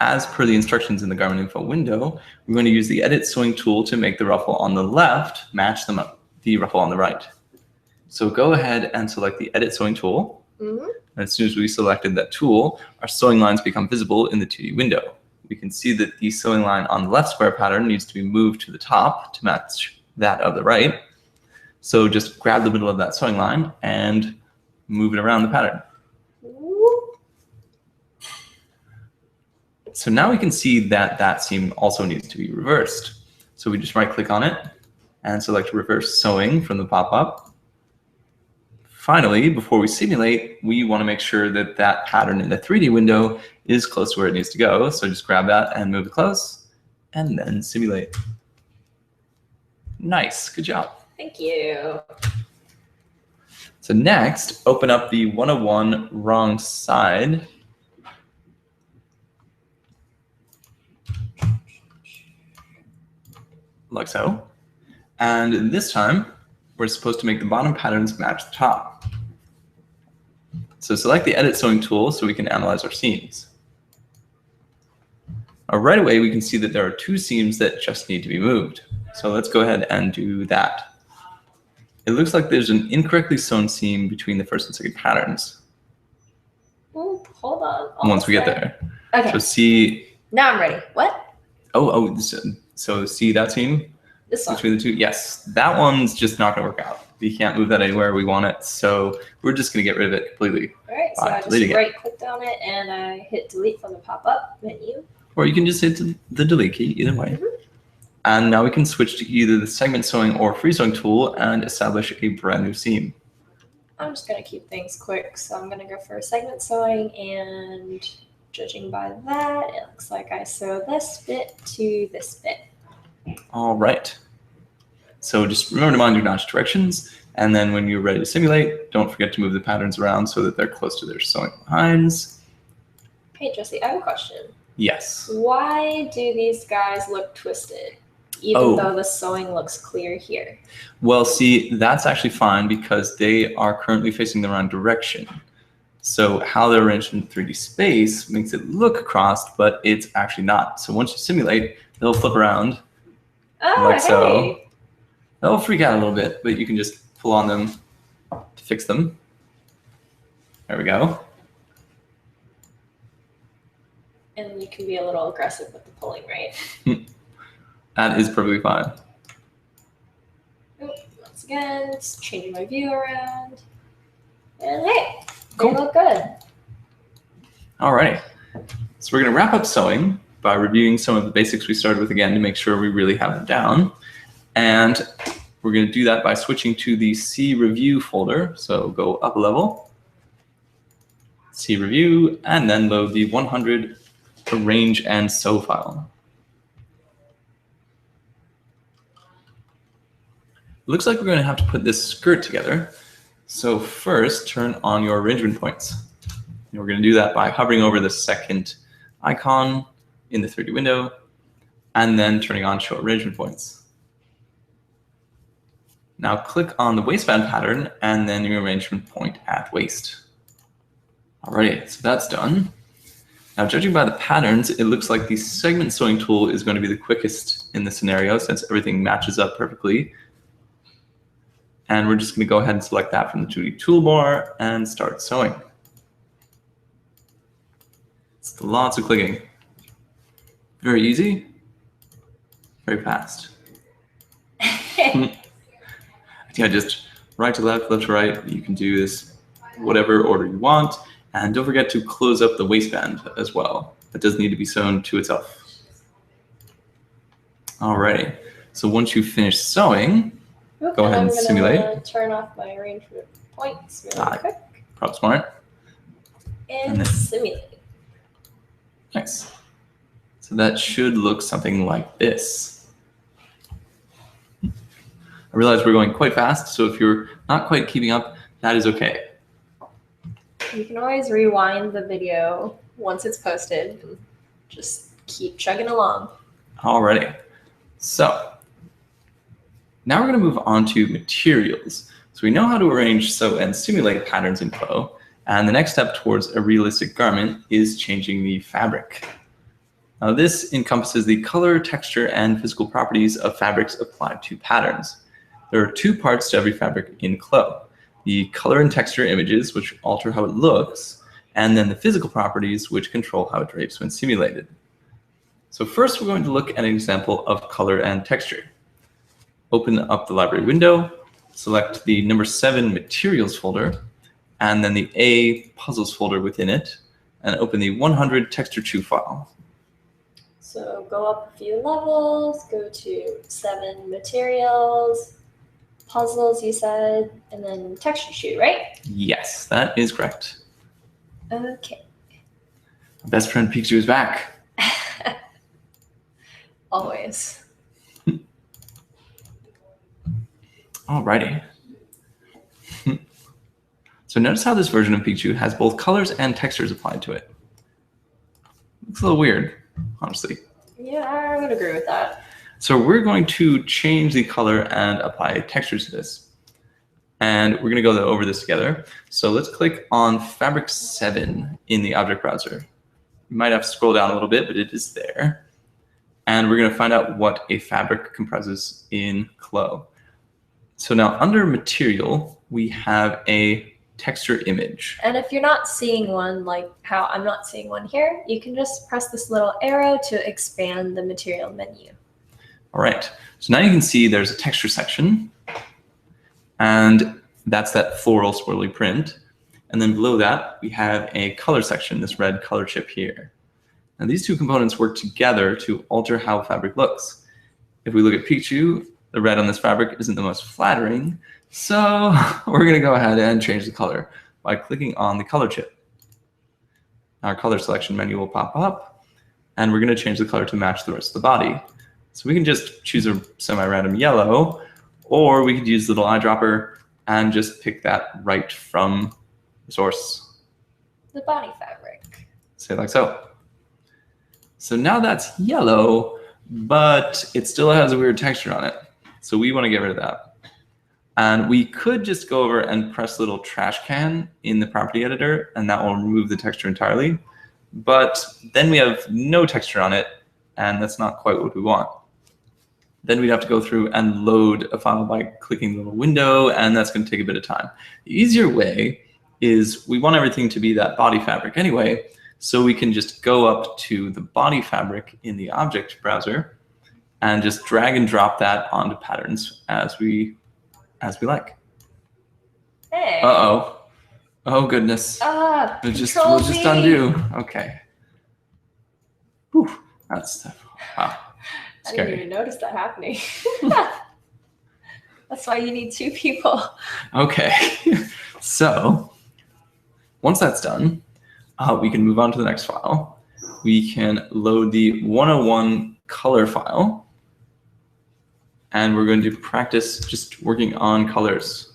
As per the instructions in the Garmin Info window, we're going to use the edit sewing tool to make the ruffle on the left match the ruffle on the right. So go ahead and select the edit sewing tool. Mm-hmm. And as soon as we selected that tool, our sewing lines become visible in the 2D window. We can see that the sewing line on the left square pattern needs to be moved to the top to match that of the right. So just grab the middle of that sewing line and move it around the pattern. So now we can see that that seam also needs to be reversed. So we just right click on it and select reverse sewing from the pop-up. Finally, before we simulate, we want to make sure that that pattern in the 3D window is close to where it needs to go. So just grab that and move it close and then simulate. Nice, good job. Thank you. So next, open up the 101 wrong side. Like so. And this time, we're supposed to make the bottom patterns match the top. So select the edit sewing tool so we can analyze our seams. Now, right away, we can see that there are 2 seams that just need to be moved. So let's go ahead and do that. It looks like there's an incorrectly sewn seam between the first and second patterns. Ooh, hold on. Once we get there. Okay. So see. Now I'm ready. What? So see that seam? This one. Between the 2? Yes. That one's just not going to work out. We can't move that anywhere we want it. So we're just going to get rid of it completely. All right. So I just right clicked on it and I hit delete from the pop-up menu. Or you can just hit the delete key, either way. Mm-hmm. And now we can switch to either the segment sewing or free sewing tool and establish a brand new seam. I'm just going to keep things quick. So I'm going to go for segment sewing, and judging by that, it looks like I sew this bit to this bit. All right. So just remember to mind your notch directions. And then when you're ready to simulate, don't forget to move the patterns around so that they're close to their sewing lines. Hey, Jesse, I have a question. Yes. Why do these guys look twisted? even though the sewing looks clear here? Well, see, that's actually fine because they are currently facing the wrong direction. So how they're arranged in 3D space makes it look crossed, but it's actually not. So once you simulate, they'll flip around like so. They'll freak out a little bit, but you can just pull on them to fix them. There we go. And you can be a little aggressive with the pulling, right? That is perfectly fine. Once again, just changing my view around. And hey, cool. They look good. Alrighty. So we're going to wrap up sewing by reviewing some of the basics we started with again to make sure we really have them down. And we're going to do that by switching to the C Review folder. So go up a level, C Review, and then load the 100 Arrange and Sew file. Looks like we're going to have to put this skirt together. So first, turn on your arrangement points. And we're going to do that by hovering over the second icon in the 3D window, and then turning on Show Arrangement Points. Now click on the waistband pattern, and then your arrangement point at waist. Alrighty, so that's done. Now, judging by the patterns, it looks like the segment sewing tool is going to be the quickest in this scenario since everything matches up perfectly. And we're just going to go ahead and select that from the 2D toolbar and start sewing. It's lots of clicking. Very easy, very fast. Yeah, just right to left, left to right. You can do this whatever order you want. And don't forget to close up the waistband as well. It does need to be sewn to itself. Alrighty, so once you finish sewing, go ahead and simulate. Turn off my arrangement points really quick. Probably smart. And then simulate. Nice. So that should look something like this. I realize we're going quite fast, so if you're not quite keeping up, that is okay. You can always rewind the video once it's posted and just keep chugging along. Alrighty. So now we're going to move on to materials. So we know how to arrange, sew, and simulate patterns in Flow. And the next step towards a realistic garment is changing the fabric. Now this encompasses the color, texture, and physical properties of fabrics applied to patterns. There are two parts to every fabric in CLO. The color and texture images, which alter how it looks, and then the physical properties, which control how it drapes when simulated. So first, we're going to look at an example of color and texture. Open up the library window, select the number 7 materials folder, and then the A puzzles folder within it, and open the 100 texture chew file. So go up a few levels, go to 7 materials, puzzles you said, and then texture chew, right? Yes, that is correct. Okay. My best friend Pikachu is back. Always. Alrighty. So notice how this version of Pikachu has both colors and textures applied to it. Looks a little weird, honestly. Yeah, I would agree with that. So we're going to change the color and apply textures to this. And we're going to go over this together. So let's click on Fabric 7 in the object browser. You might have to scroll down a little bit, but it is there. And we're going to find out what a fabric comprises in CLO. So now under Material, we have a texture image. And if you're not seeing one, like how I'm not seeing one here, you can just press this little arrow to expand the material menu. All right, so now you can see there's a texture section, and that's that floral swirly print. And then below that, we have a color section, this red color chip here. Now these two components work together to alter how fabric looks. If we look at Pikachu, the red on this fabric isn't the most flattering, so we're gonna go ahead and change the color by clicking on the color chip. Our color selection menu will pop up, and we're gonna change the color to match the rest of the body. So we can just choose a semi-random yellow, or we could use the little eyedropper and just pick that right from the source. The body fabric. Say like so. So now that's yellow, but it still has a weird texture on it. So we want to get rid of that. And we could just go over and press a little trash can in the property editor, and that will remove the texture entirely. But then we have no texture on it, and that's not quite what we want. Then we'd have to go through and load a file by clicking the little window, and that's going to take a bit of time. The easier way is we want everything to be that body fabric anyway, so we can just go up to the body fabric in the object browser and just drag and drop that onto patterns as we like. Hey. Uh-oh. Oh, goodness. We'll just undo. Okay. Whew. That's, wow. I didn't even notice that happening. That's why you need two people. Okay. So once that's done, we can move on to the next file. We can load the 101 color file. And we're going to practice just working on colors.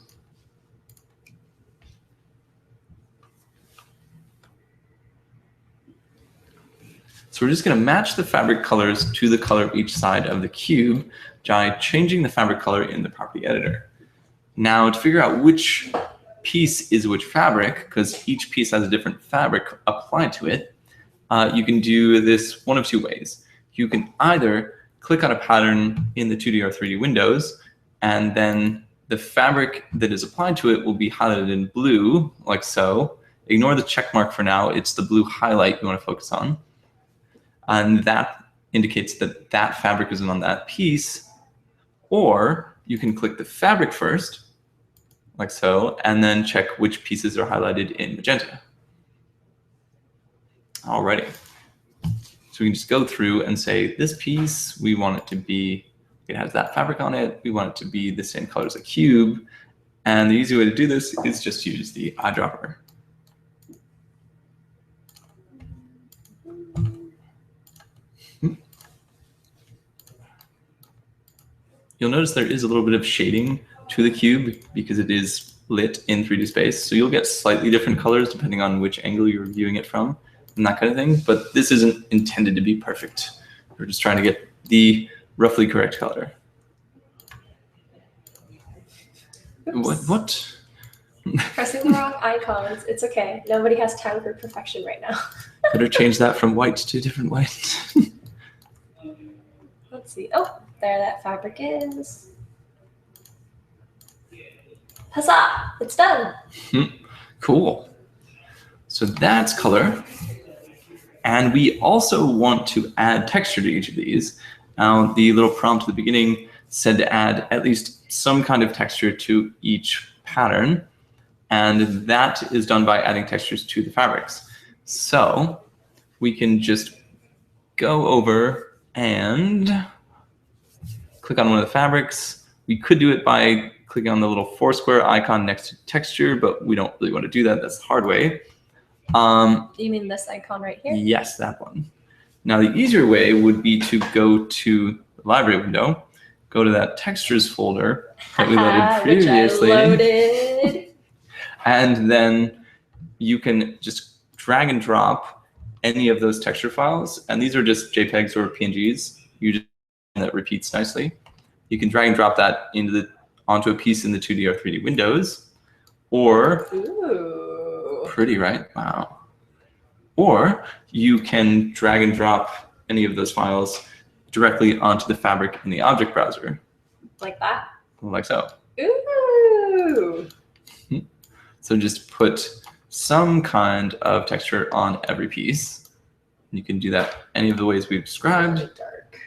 So we're just going to match the fabric colors to the color of each side of the cube by changing the fabric color in the property editor. Now, to figure out which piece is which fabric, because each piece has a different fabric applied to it, you can do this one of two ways. You can either click on a pattern in the 2D or 3D windows, and then the fabric that is applied to it will be highlighted in blue, like so. Ignore the check mark for now. It's the blue highlight you want to focus on. And that indicates that that fabric is on that piece. Or you can click the fabric first, like so, and then check which pieces are highlighted in magenta. Alrighty. So we can just go through and say, this piece, we want it to be, it has that fabric on it. We want it to be the same color as a cube. And the easy way to do this is just use the eyedropper. You'll notice there is a little bit of shading to the cube because it is lit in 3D space. So you'll get slightly different colors depending on which angle you're viewing it from and that kind of thing. But this isn't intended to be perfect. We're just trying to get the roughly correct color. Oops. What? Pressing the wrong icons. It's okay. Nobody has time for perfection right now. Better change that from white to a different white. Let's see. Oh, there that fabric is. Huzzah! It's done. Cool. So that's color. And we also want to add texture to each of these. Now, the little prompt at the beginning said to add at least some kind of texture to each pattern. And that is done by adding textures to the fabrics. So we can just go over and click on one of the fabrics. We could do it by clicking on the little foursquare icon next to texture, but we don't really want to do that. That's the hard way. You mean this icon right here? Yes, that one. Now, the easier way would be to go to the library window, go to that textures folder that we loaded previously. Which I loaded. And then you can just drag and drop any of those texture files. And these are just JPEGs or PNGs. You just that repeats nicely. You can drag and drop that onto a piece in the 2D or 3D windows. Or, ooh, pretty, right? Wow. Or you can drag and drop any of those files directly onto the fabric in the object browser. Like that? Like so. Ooh. So just put some kind of texture on every piece. You can do that any of the ways we've described. Really dark.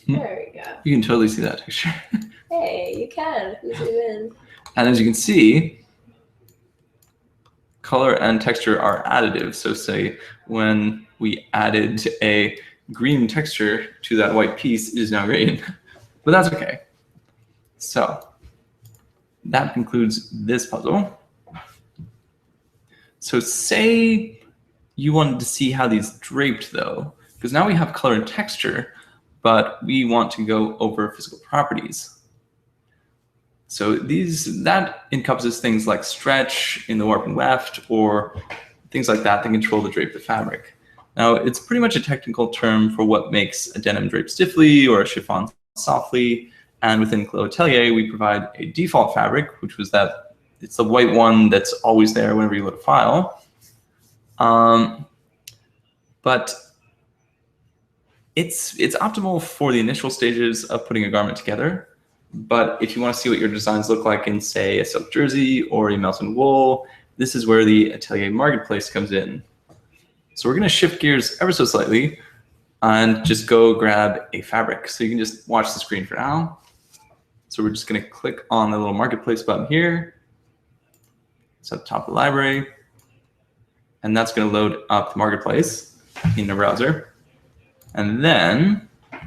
There we go. You can totally see that texture. Hey, you can. You zoom in. And as you can see, color and texture are additive. So say when we added a green texture to that white piece, it is now green. But that's okay. So that concludes this puzzle. So say you wanted to see how these draped though, because now we have color and texture, but we want to go over physical properties. So that encompasses things like stretch in the warp and weft or things like that that control the drape of the fabric. Now, it's pretty much a technical term for what makes a denim drape stiffly or a chiffon softly. And within CLO Atelier, we provide a default fabric, which was that it's the white one that's always there whenever you load a file. But it's optimal for the initial stages of putting a garment together. But if you want to see what your designs look like in, say, a silk jersey or a melton wool, this is where the Atelier marketplace comes in. So we're going to shift gears ever so slightly and just go grab a fabric. So you can just watch the screen for now. So we're just going to click on the little marketplace button here. It's at the top of the library. And that's going to load up the marketplace in the browser. And then we're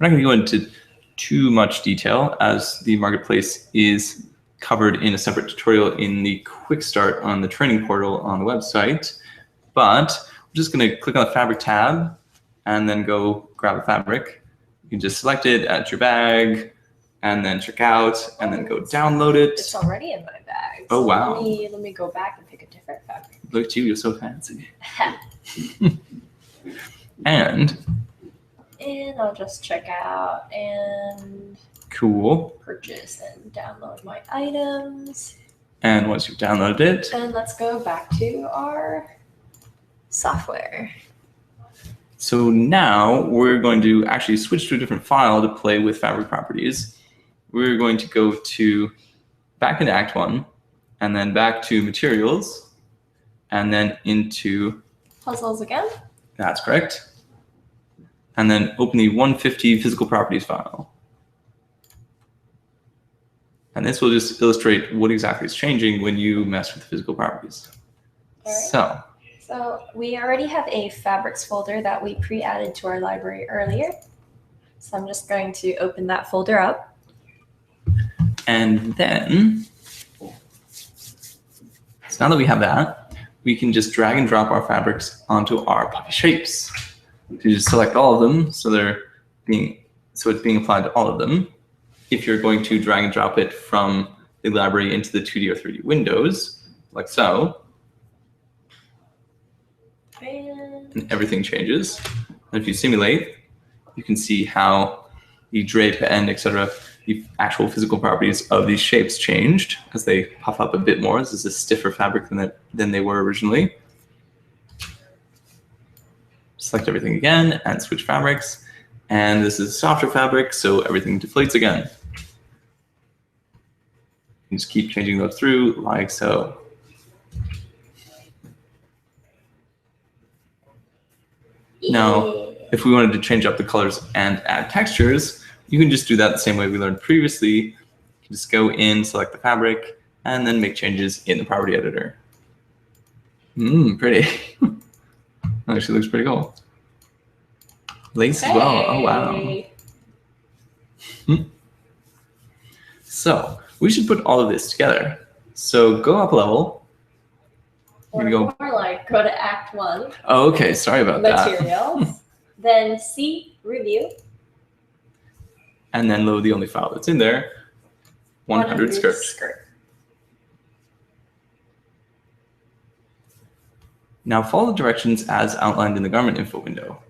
not going to go into too much detail as the marketplace is covered in a separate tutorial in the quick start on the training portal on the website. But we're just going to click on the fabric tab and then go grab a fabric. You can just select it, add your bag, and then check out, and then go download it. It's already in my bag. Oh, So wow. Let me go back and pick a different fabric. Look at you, you're so fancy. And I'll just check out and cool. purchase and download my items. And once you've downloaded it, And let's go back to our software. so now we're going to actually switch to a different file to play with fabric properties. We're going to go to back into Act 1, and then back to Materials, and then into, Puzzles again. that's correct, and then open the 150 Physical Properties file. And this will just illustrate what exactly is changing when you mess with physical properties. All right. So So we already have a fabrics folder that we pre-added to our library earlier. So I'm just going to open that folder up. And then, so now that we have that, we can just drag and drop our fabrics onto our puffy shapes. So you just select all of them, so it's being applied to all of them. If you're going to drag and drop it from the library into the 2D or 3D windows, like so, and everything changes. And if you simulate, you can see how the drape and etc. the actual physical properties of these shapes changed as they puff up a bit more. This is a stiffer fabric than they were originally. Select everything again and switch fabrics. And this is a softer fabric, so everything deflates again. You just keep changing those through like so. Now, if we wanted to change up the colors and add textures, you can just do that the same way we learned previously. You can just go in, select the fabric, and then make changes in the property editor. Pretty. Actually looks pretty cool. Lace as well. Oh, wow. So we should put all of this together. So go up a level. Or go more like go to Act 1. Oh, okay. Sorry about that. Materials. Then C, Review. And then load the only file that's in there, 100 skirt. Now follow the directions as outlined in the Garmin Info window.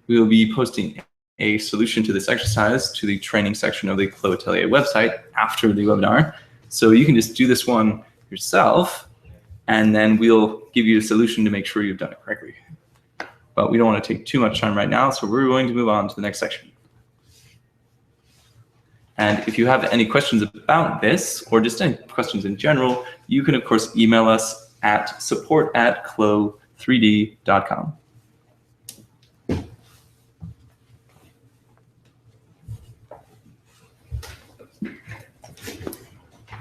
We will be posting a solution to this exercise to the training section of the CLO Atelier website after the webinar. So you can just do this one yourself, and then we'll give you a solution to make sure you've done it correctly. But we don't want to take too much time right now, so we're going to move on to the next section. And if you have any questions about this, or just any questions in general, you can, of course, email us at support@clo3d.com.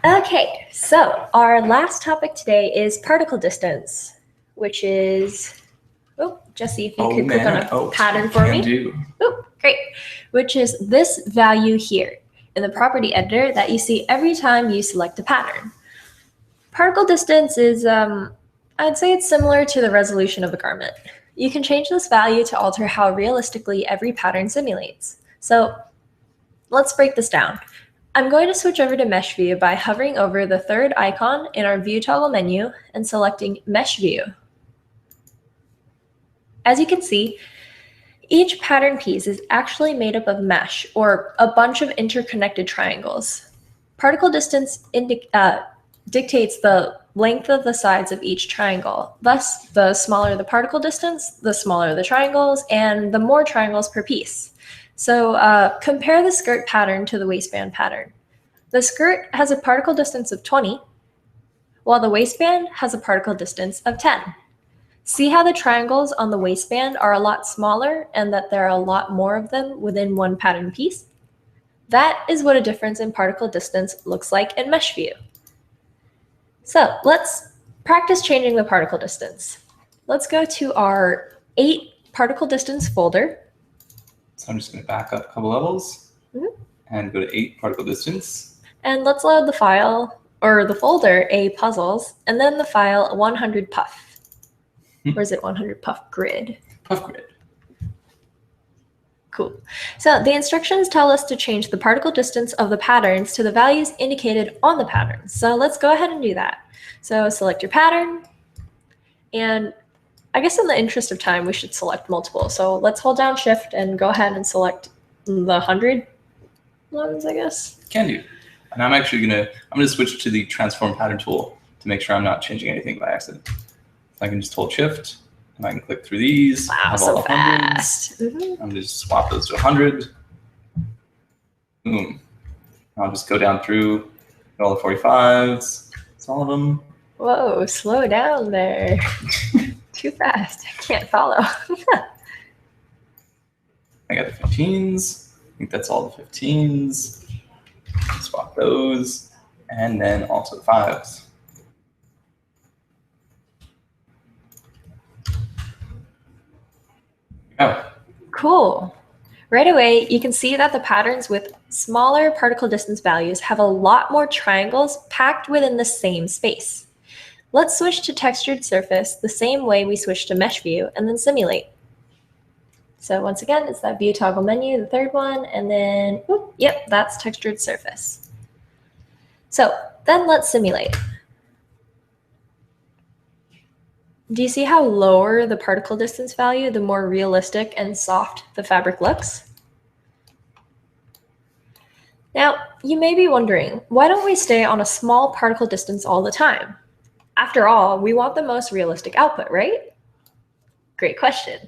Okay, so our last topic today is particle distance, which is, oh, Jesse, if you could click on a pattern for me. Oh, great. Which is this value here in the property editor that you see every time you select a pattern. Particle distance is, I'd say it's similar to the resolution of a garment. You can change this value to alter how realistically every pattern simulates. So let's break this down. I'm going to switch over to Mesh View by hovering over the third icon in our View toggle menu and selecting Mesh View. As you can see, each pattern piece is actually made up of mesh, or a bunch of interconnected triangles. Particle distance dictates the length of the sides of each triangle. Thus, the smaller the particle distance, the smaller the triangles, and the more triangles per piece. So compare the skirt pattern to the waistband pattern. The skirt has a particle distance of 20, while the waistband has a particle distance of 10. See how the triangles on the waistband are a lot smaller and that there are a lot more of them within one pattern piece? That is what a difference in particle distance looks like in mesh view. So let's practice changing the particle distance. Let's go to our 8 particle distance folder. So I'm just going to back up a couple levels and go to 8 particle distance. And let's load the file, or the folder, A puzzles, and then the file 100 puff. Or is it 100 puff grid? Puff grid. Cool. So the instructions tell us to change the particle distance of the patterns to the values indicated on the patterns. So let's go ahead and do that. So select your pattern. And I guess in the interest of time, we should select multiple. So let's hold down Shift and go ahead and select the 100 ones, I guess. Can do. And I'm gonna switch to the transform pattern tool to make sure I'm not changing anything by accident. I can just hold Shift, and I can click through these. Wow, so fast. I'm gonna just swap those to 100. Boom. I'll just go down through all the 45s. That's all of them. Whoa, slow down there. Too fast. I can't follow. I got the 15s. I think that's all the 15s. Swap those, and then also the 5s. Oh. Cool. Right away, you can see that the patterns with smaller particle distance values have a lot more triangles packed within the same space. Let's switch to textured surface the same way we switched to mesh view and then simulate. So once again, it's that view toggle menu, the third one, and then, yep, that's textured surface. So then let's simulate. Do you see how lower the particle distance value, the more realistic and soft the fabric looks? Now, you may be wondering, why don't we stay on a small particle distance all the time? After all, we want the most realistic output, right? Great question.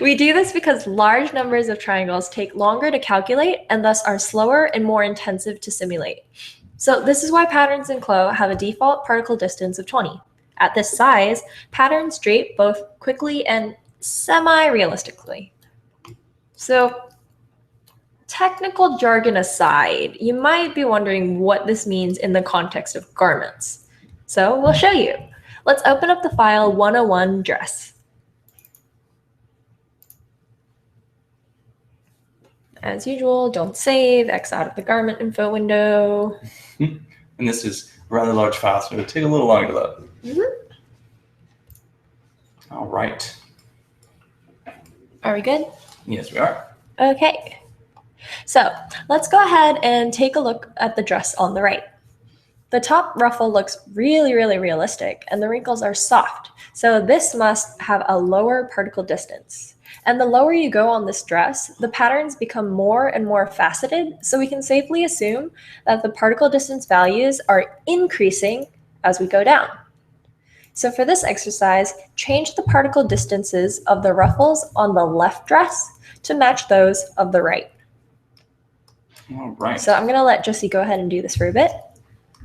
We do this because large numbers of triangles take longer to calculate and thus are slower and more intensive to simulate. So this is why patterns in CLO have a default particle distance of 20. At this size, patterns drape both quickly and semi-realistically. So technical jargon aside, you might be wondering what this means in the context of garments. So we'll show you. Let's open up the file 101 dress. As usual, don't save, X out of the Garmin Info window. And this is a rather large file, so it'll take a little longer to load. All right. Are we good? Yes, we are. Okay. So let's go ahead and take a look at the dress on the right. The top ruffle looks really, really realistic, and the wrinkles are soft. So this must have a lower particle distance. And the lower you go on this dress, the patterns become more and more faceted, so we can safely assume that the particle distance values are increasing as we go down. So for this exercise, change the particle distances of the ruffles on the left dress to match those of the right. All right. So I'm going to let Josie go ahead and do this for a bit.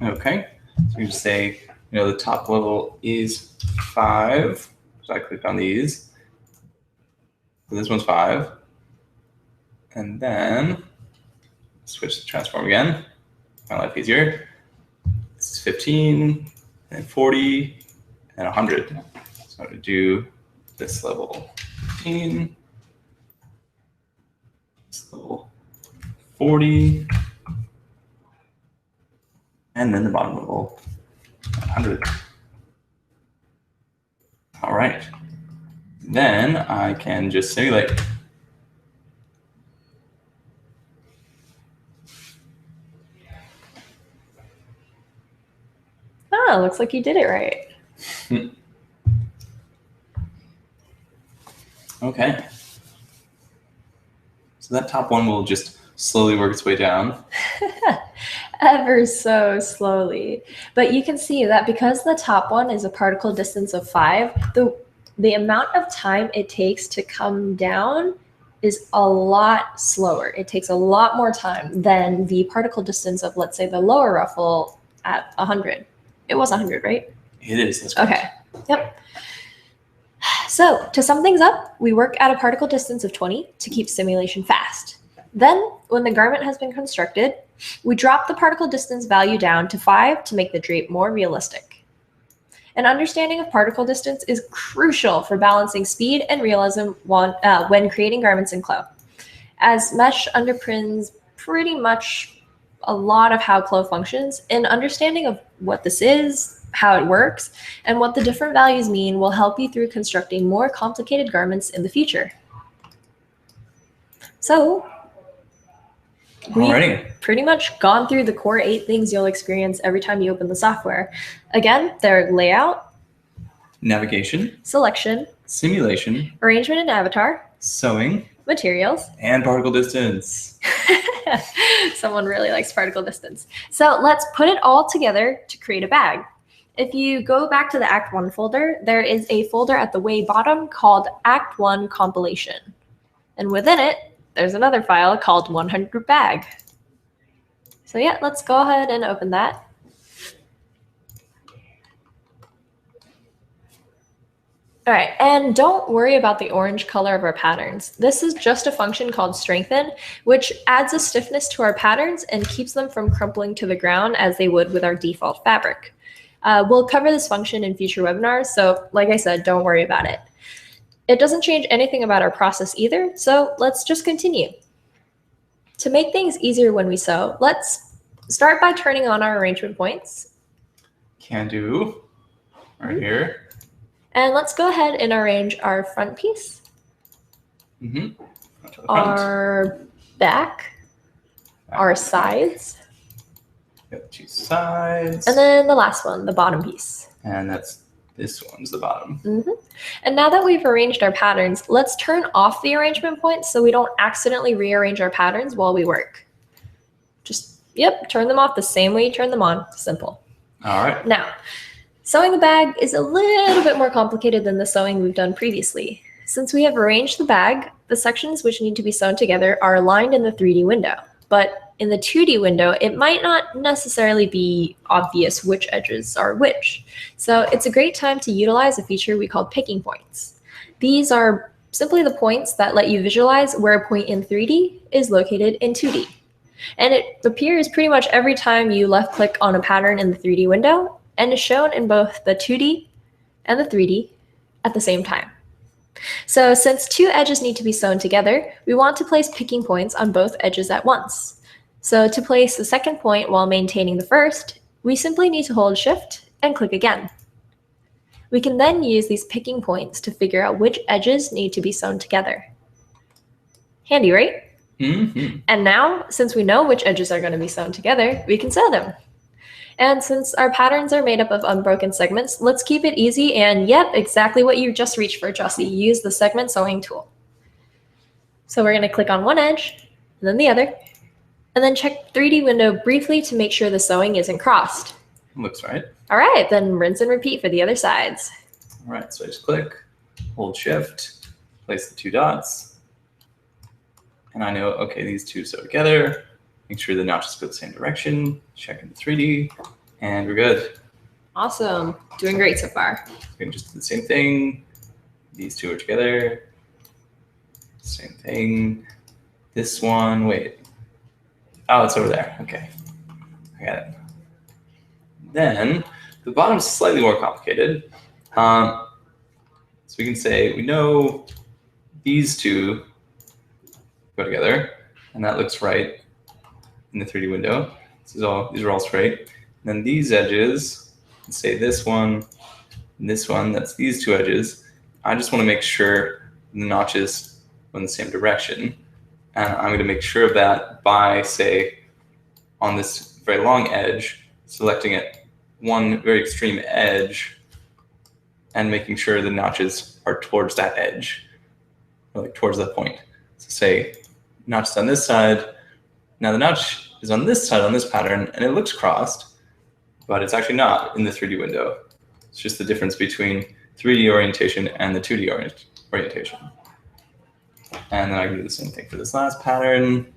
Okay. So you just say, the top level is 5. So I click on these. So this one's 5. And then switch to transform again. My life easier. This is 15 and 40 and 100. So I'm going to do this level 15, this level 40, and then the bottom level 100. All right. Then I can just simulate. Oh, looks like you did it right. Okay. So that top one will just slowly work its way down. Ever so slowly. But you can see that because the top one is a particle distance of 5, the amount of time it takes to come down is a lot slower. It takes a lot more time than the particle distance of, let's say, the lower ruffle at 100. It was 100, right? It is. That's correct. Okay. Yep. So to sum things up, we work at a particle distance of 20 to keep simulation fast. Then, when the garment has been constructed, we drop the particle distance value down to 5 to make the drape more realistic. An understanding of particle distance is crucial for balancing speed and realism when creating garments in CLO, as mesh underpins pretty much a lot of how CLO functions. An understanding of what this is, how it works, and what the different values mean will help you through constructing more complicated garments in the future. So, we've pretty much gone through the core 8 things you'll experience every time you open the software. Again, they're layout, navigation, selection, simulation, arrangement and avatar, sewing, materials, and particle distance. Someone really likes particle distance. So let's put it all together to create a bag. If you go back to the Act 1 folder, there is a folder at the way bottom called Act 1 Compilation. And within it, there's another file called 100 bag. So yeah, let's go ahead and open that. All right, and don't worry about the orange color of our patterns. This is just a function called strengthen, which adds a stiffness to our patterns and keeps them from crumpling to the ground as they would with our default fabric. We'll cover this function in future webinars, so like I said, don't worry about it. It doesn't change anything about our process either, so let's just continue. To make things easier when we sew, let's start by turning on our arrangement points. Can do. Right here. And let's go ahead and arrange our front piece, our back, our sides. Got 2 sides. And then the last one, the bottom piece. And this one's the bottom. And now that we've arranged our patterns, let's turn off the arrangement points so we don't accidentally rearrange our patterns while we work. Just, turn them off the same way you turn them on. Simple. All right. Now, sewing the bag is a little bit more complicated than the sewing we've done previously. Since we have arranged the bag, the sections which need to be sewn together are aligned in the 3D window. But in the 2D window, it might not necessarily be obvious which edges are which. So it's a great time to utilize a feature we call picking points. These are simply the points that let you visualize where a point in 3D is located in 2D. And it appears pretty much every time you left click on a pattern in the 3D window and is shown in both the 2D and the 3D at the same time. So since 2 edges need to be sewn together, we want to place picking points on both edges at once. So to place the second point while maintaining the first, we simply need to hold Shift and click again. We can then use these picking points to figure out which edges need to be sewn together. Handy, right? And now, since we know which edges are going to be sewn together, we can sew them. And since our patterns are made up of unbroken segments, let's keep it easy and exactly what you just reached for, Jossie. Use the segment sewing tool. So we're going to click on one edge, and then the other, and then check 3D window briefly to make sure the sewing isn't crossed. Looks right. All right, then rinse and repeat for the other sides. All right, so I just click, hold Shift, place the 2 dots, and I know, okay, these 2 sew together. Make sure the notches go the same direction, check in 3D, and we're good. Awesome, doing great so far. We can just do the same thing. These 2 are together. Same thing. This one, wait. Oh, it's over there. Okay, I got it. Then the bottom's slightly more complicated. So we can say we know these 2 go together, and that looks right in the 3D window. These are all straight. And then these edges, let's say this one and this one, that's these 2 edges. I just want to make sure the notches go in the same direction. And I'm going to make sure of that by, say, on this very long edge, selecting it one very extreme edge and making sure the notches are towards that edge. or like towards that point. So say notch is on this side. Now the notch is on this side on this pattern, and it looks crossed, but it's actually not in the 3D window. It's just the difference between 3D orientation and the 2D orientation. And then I can do the same thing for this last pattern.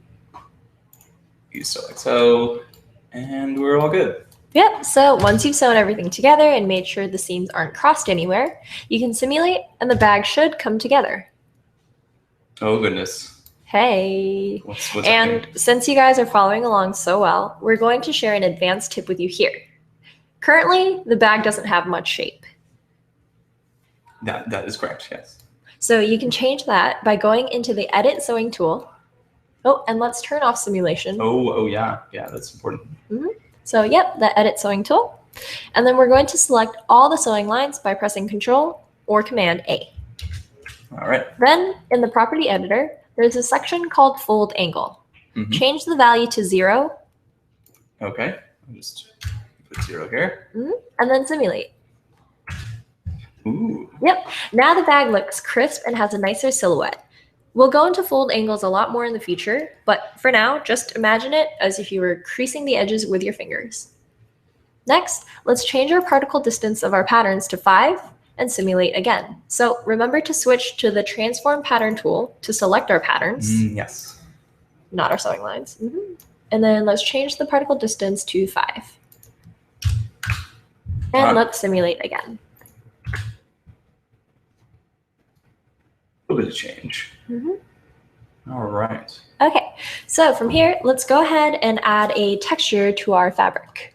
Use so like so, and we're all good. Yep, so once you've sewn everything together and made sure the seams aren't crossed anywhere, you can simulate and the bag should come together. Oh goodness. Hey. What's and happening? Since you guys are following along so well, we're going to share an advanced tip with you here. Currently, the bag doesn't have much shape. That is correct, yes. So you can change that by going into the Edit Sewing tool. Oh, and let's turn off simulation. Oh yeah, that's important. So yep, the Edit Sewing tool. And then we're going to select all the sewing lines by pressing Control or Command A. All right. Then in the Property Editor, there's a section called Fold Angle. Change the value to 0. Okay, I'll just put 0 here. And then simulate. Ooh. Yep, now the bag looks crisp and has a nicer silhouette. We'll go into fold angles a lot more in the future, but for now, just imagine it as if you were creasing the edges with your fingers. Next, let's change our particle distance of our patterns to 5 and simulate again. So remember to switch to the Transform Pattern tool to select our patterns. Yes. Not our sewing lines. And then let's change the particle distance to 5. And let's simulate again. A little bit of change. All right. Okay, so from here, let's go ahead and add a texture to our fabric.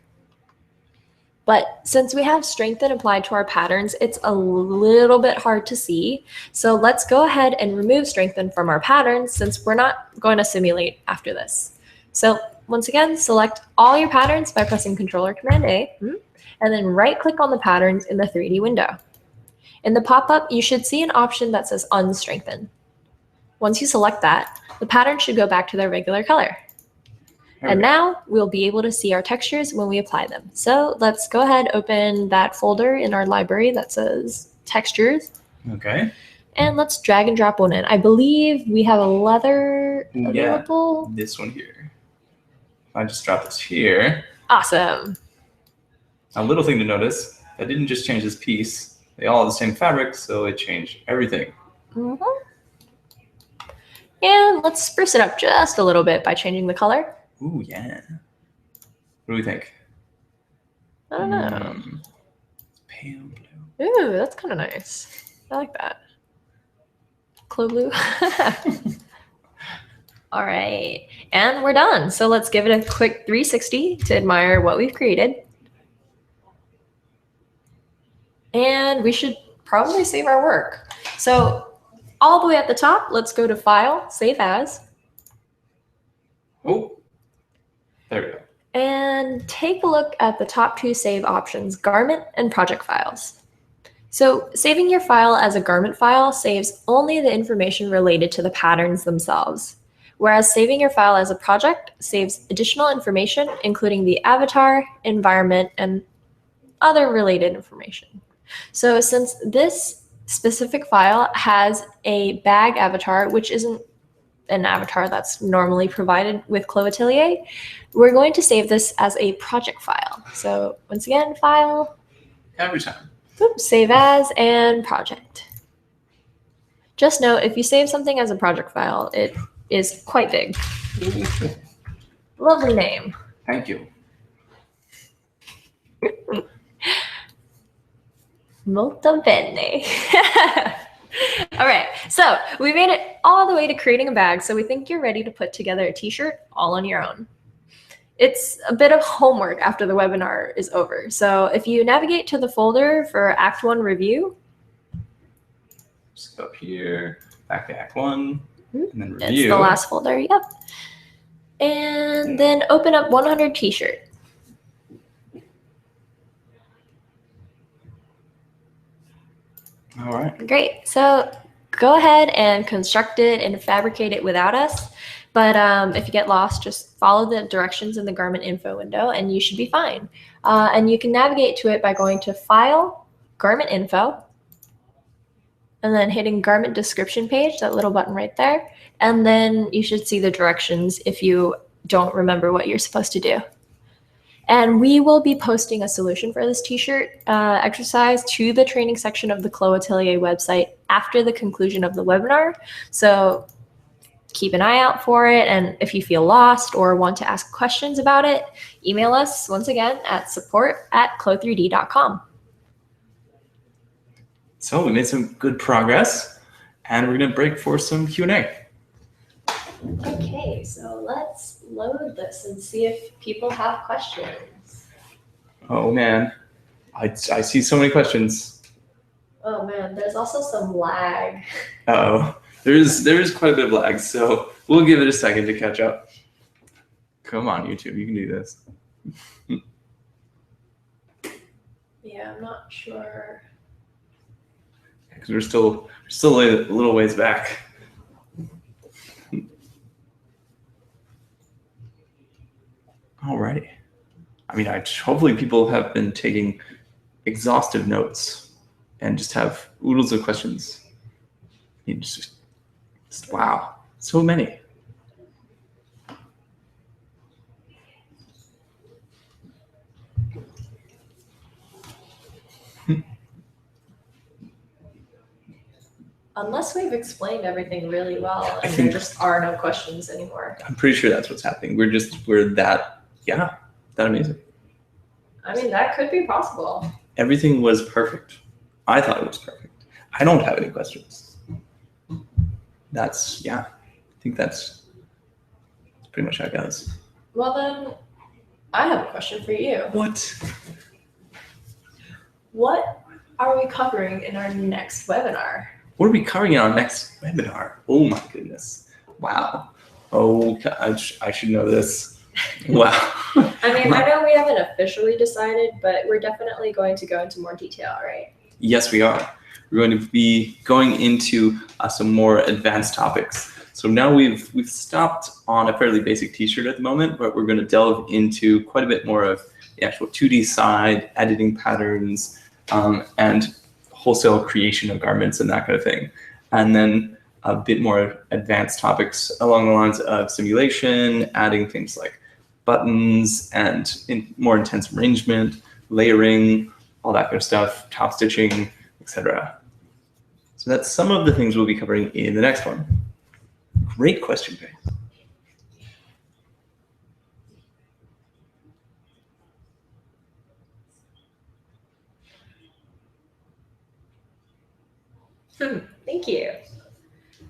But since we have strengthen applied to our patterns, it's a little bit hard to see. So let's go ahead and remove strengthen from our patterns since we're not going to simulate after this. So once again, select all your patterns by pressing Control or Command A, and then right-click on the patterns in the 3D window. In the pop-up, you should see an option that says Unstrengthen. Once you select that, the pattern should go back to their regular color. And now we'll be able to see our textures when we apply them. So let's go ahead, open that folder in our library that says Textures. Okay. And let's drag and drop one in. I believe we have a leather available. Yeah, this one here. If I just drop this here. Awesome. A little thing to notice, I didn't just change this piece. They all have the same fabric, so it changed everything. And let's spruce it up just a little bit by changing the color. Ooh, yeah. What do we think? I don't know. Pale blue. Ooh, that's kind of nice. I like that. Clo blue. All right, and we're done. So let's give it a quick 360 to admire what we've created. And we should probably save our work. So all the way at the top, let's go to File, Save As. Oh, there we go. And take a look at the top 2 save options, Garment and Project Files. So saving your file as a garment file saves only the information related to the patterns themselves, whereas saving your file as a project saves additional information, including the avatar, environment, and other related information. So since this specific file has a bag avatar, which isn't an avatar that's normally provided with CLO Atelier, we're going to save this as a project file. So once again, File. Every time. Save As, and Project. Just note, if you save something as a project file, it is quite big. Lovely name. Thank you. Molto bene. All right, so we made it all the way to creating a bag, so we think you're ready to put together a t-shirt all on your own. It's a bit of homework after the webinar is over. So if you navigate to the folder for Act 1 review. Just go up here, back to Act 1, and then review. It's the last folder, yep. And then open up 100 t-shirt. All right. Great. So go ahead and construct it and fabricate it without us. But if you get lost, just follow the directions in the Garmin Info window and you should be fine. And you can navigate to it by going to File, Garmin Info, and then hitting Garmin description page, that little button right there. And then you should see the directions if you don't remember what you're supposed to do. And we will be posting a solution for this t-shirt exercise to the training section of the CLO Atelier website after the conclusion of the webinar. So keep an eye out for it. And if you feel lost or want to ask questions about it, email us once again at support@clo3d.com. So we made some good progress, and we're going to break for some Q&A. Okay, so let's load this and see if people have questions. Oh man, I see so many questions. Oh man, there's also some lag. Uh-oh, there is quite a bit of lag, so we'll give it a second to catch up. Come on, YouTube, you can do this. Yeah, I'm not sure. Because we're still a little ways back. Alrighty. I mean, hopefully people have been taking exhaustive notes and just have oodles of questions. Just wow, so many. Unless we've explained everything really well and there just are no questions anymore. I'm pretty sure that's what's happening. We're that amazing. I mean, that could be possible. Everything was perfect. I thought it was perfect. I don't have any questions. I think that's pretty much how it goes. Well then, I have a question for you. What are we covering in our next webinar? What are we covering in our next webinar? Oh my goodness. Wow. Oh gosh, I should know this. Wow. I mean, I know we haven't officially decided, but we're definitely going to go into more detail, right? Yes, we are. We're going to be going into some more advanced topics. So now we've stopped on a fairly basic t-shirt at the moment, but we're going to delve into quite a bit more of the actual 2D side, editing patterns, and wholesale creation of garments and that kind of thing. And then a bit more advanced topics along the lines of simulation, adding things like buttons and more intense arrangement, layering, all that kind of stuff, top stitching, etc. So that's some of the things we'll be covering in the next one. Great question, Faye. Thank you.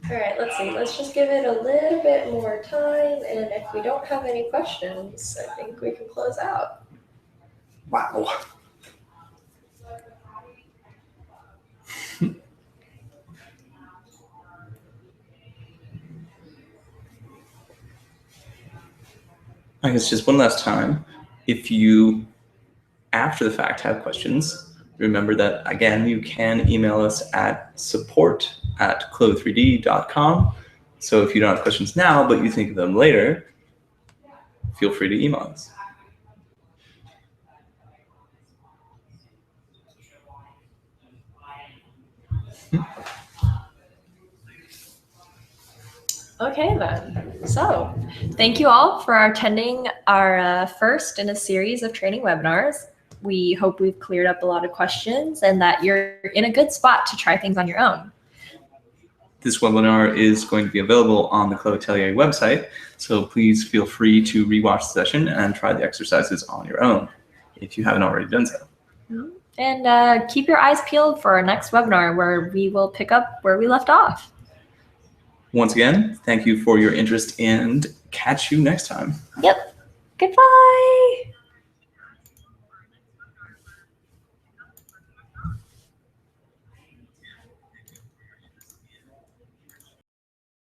All right, let's see. Let's just give it a little bit more time, and if we don't have any questions, I think we can close out. Wow. I guess just one last time, if you, after the fact, have questions, remember that, again, you can email us at support@clo3d.com. So if you don't have questions now, but you think of them later, feel free to email us. Okay then. So thank you all for attending our first in a series of training webinars. We hope we've cleared up a lot of questions and that you're in a good spot to try things on your own. This webinar is going to be available on the CLO Atelier website, so please feel free to rewatch the session and try the exercises on your own if you haven't already done so. And keep your eyes peeled for our next webinar where we will pick up where we left off. Once again, thank you for your interest and catch you next time. Yep. Goodbye.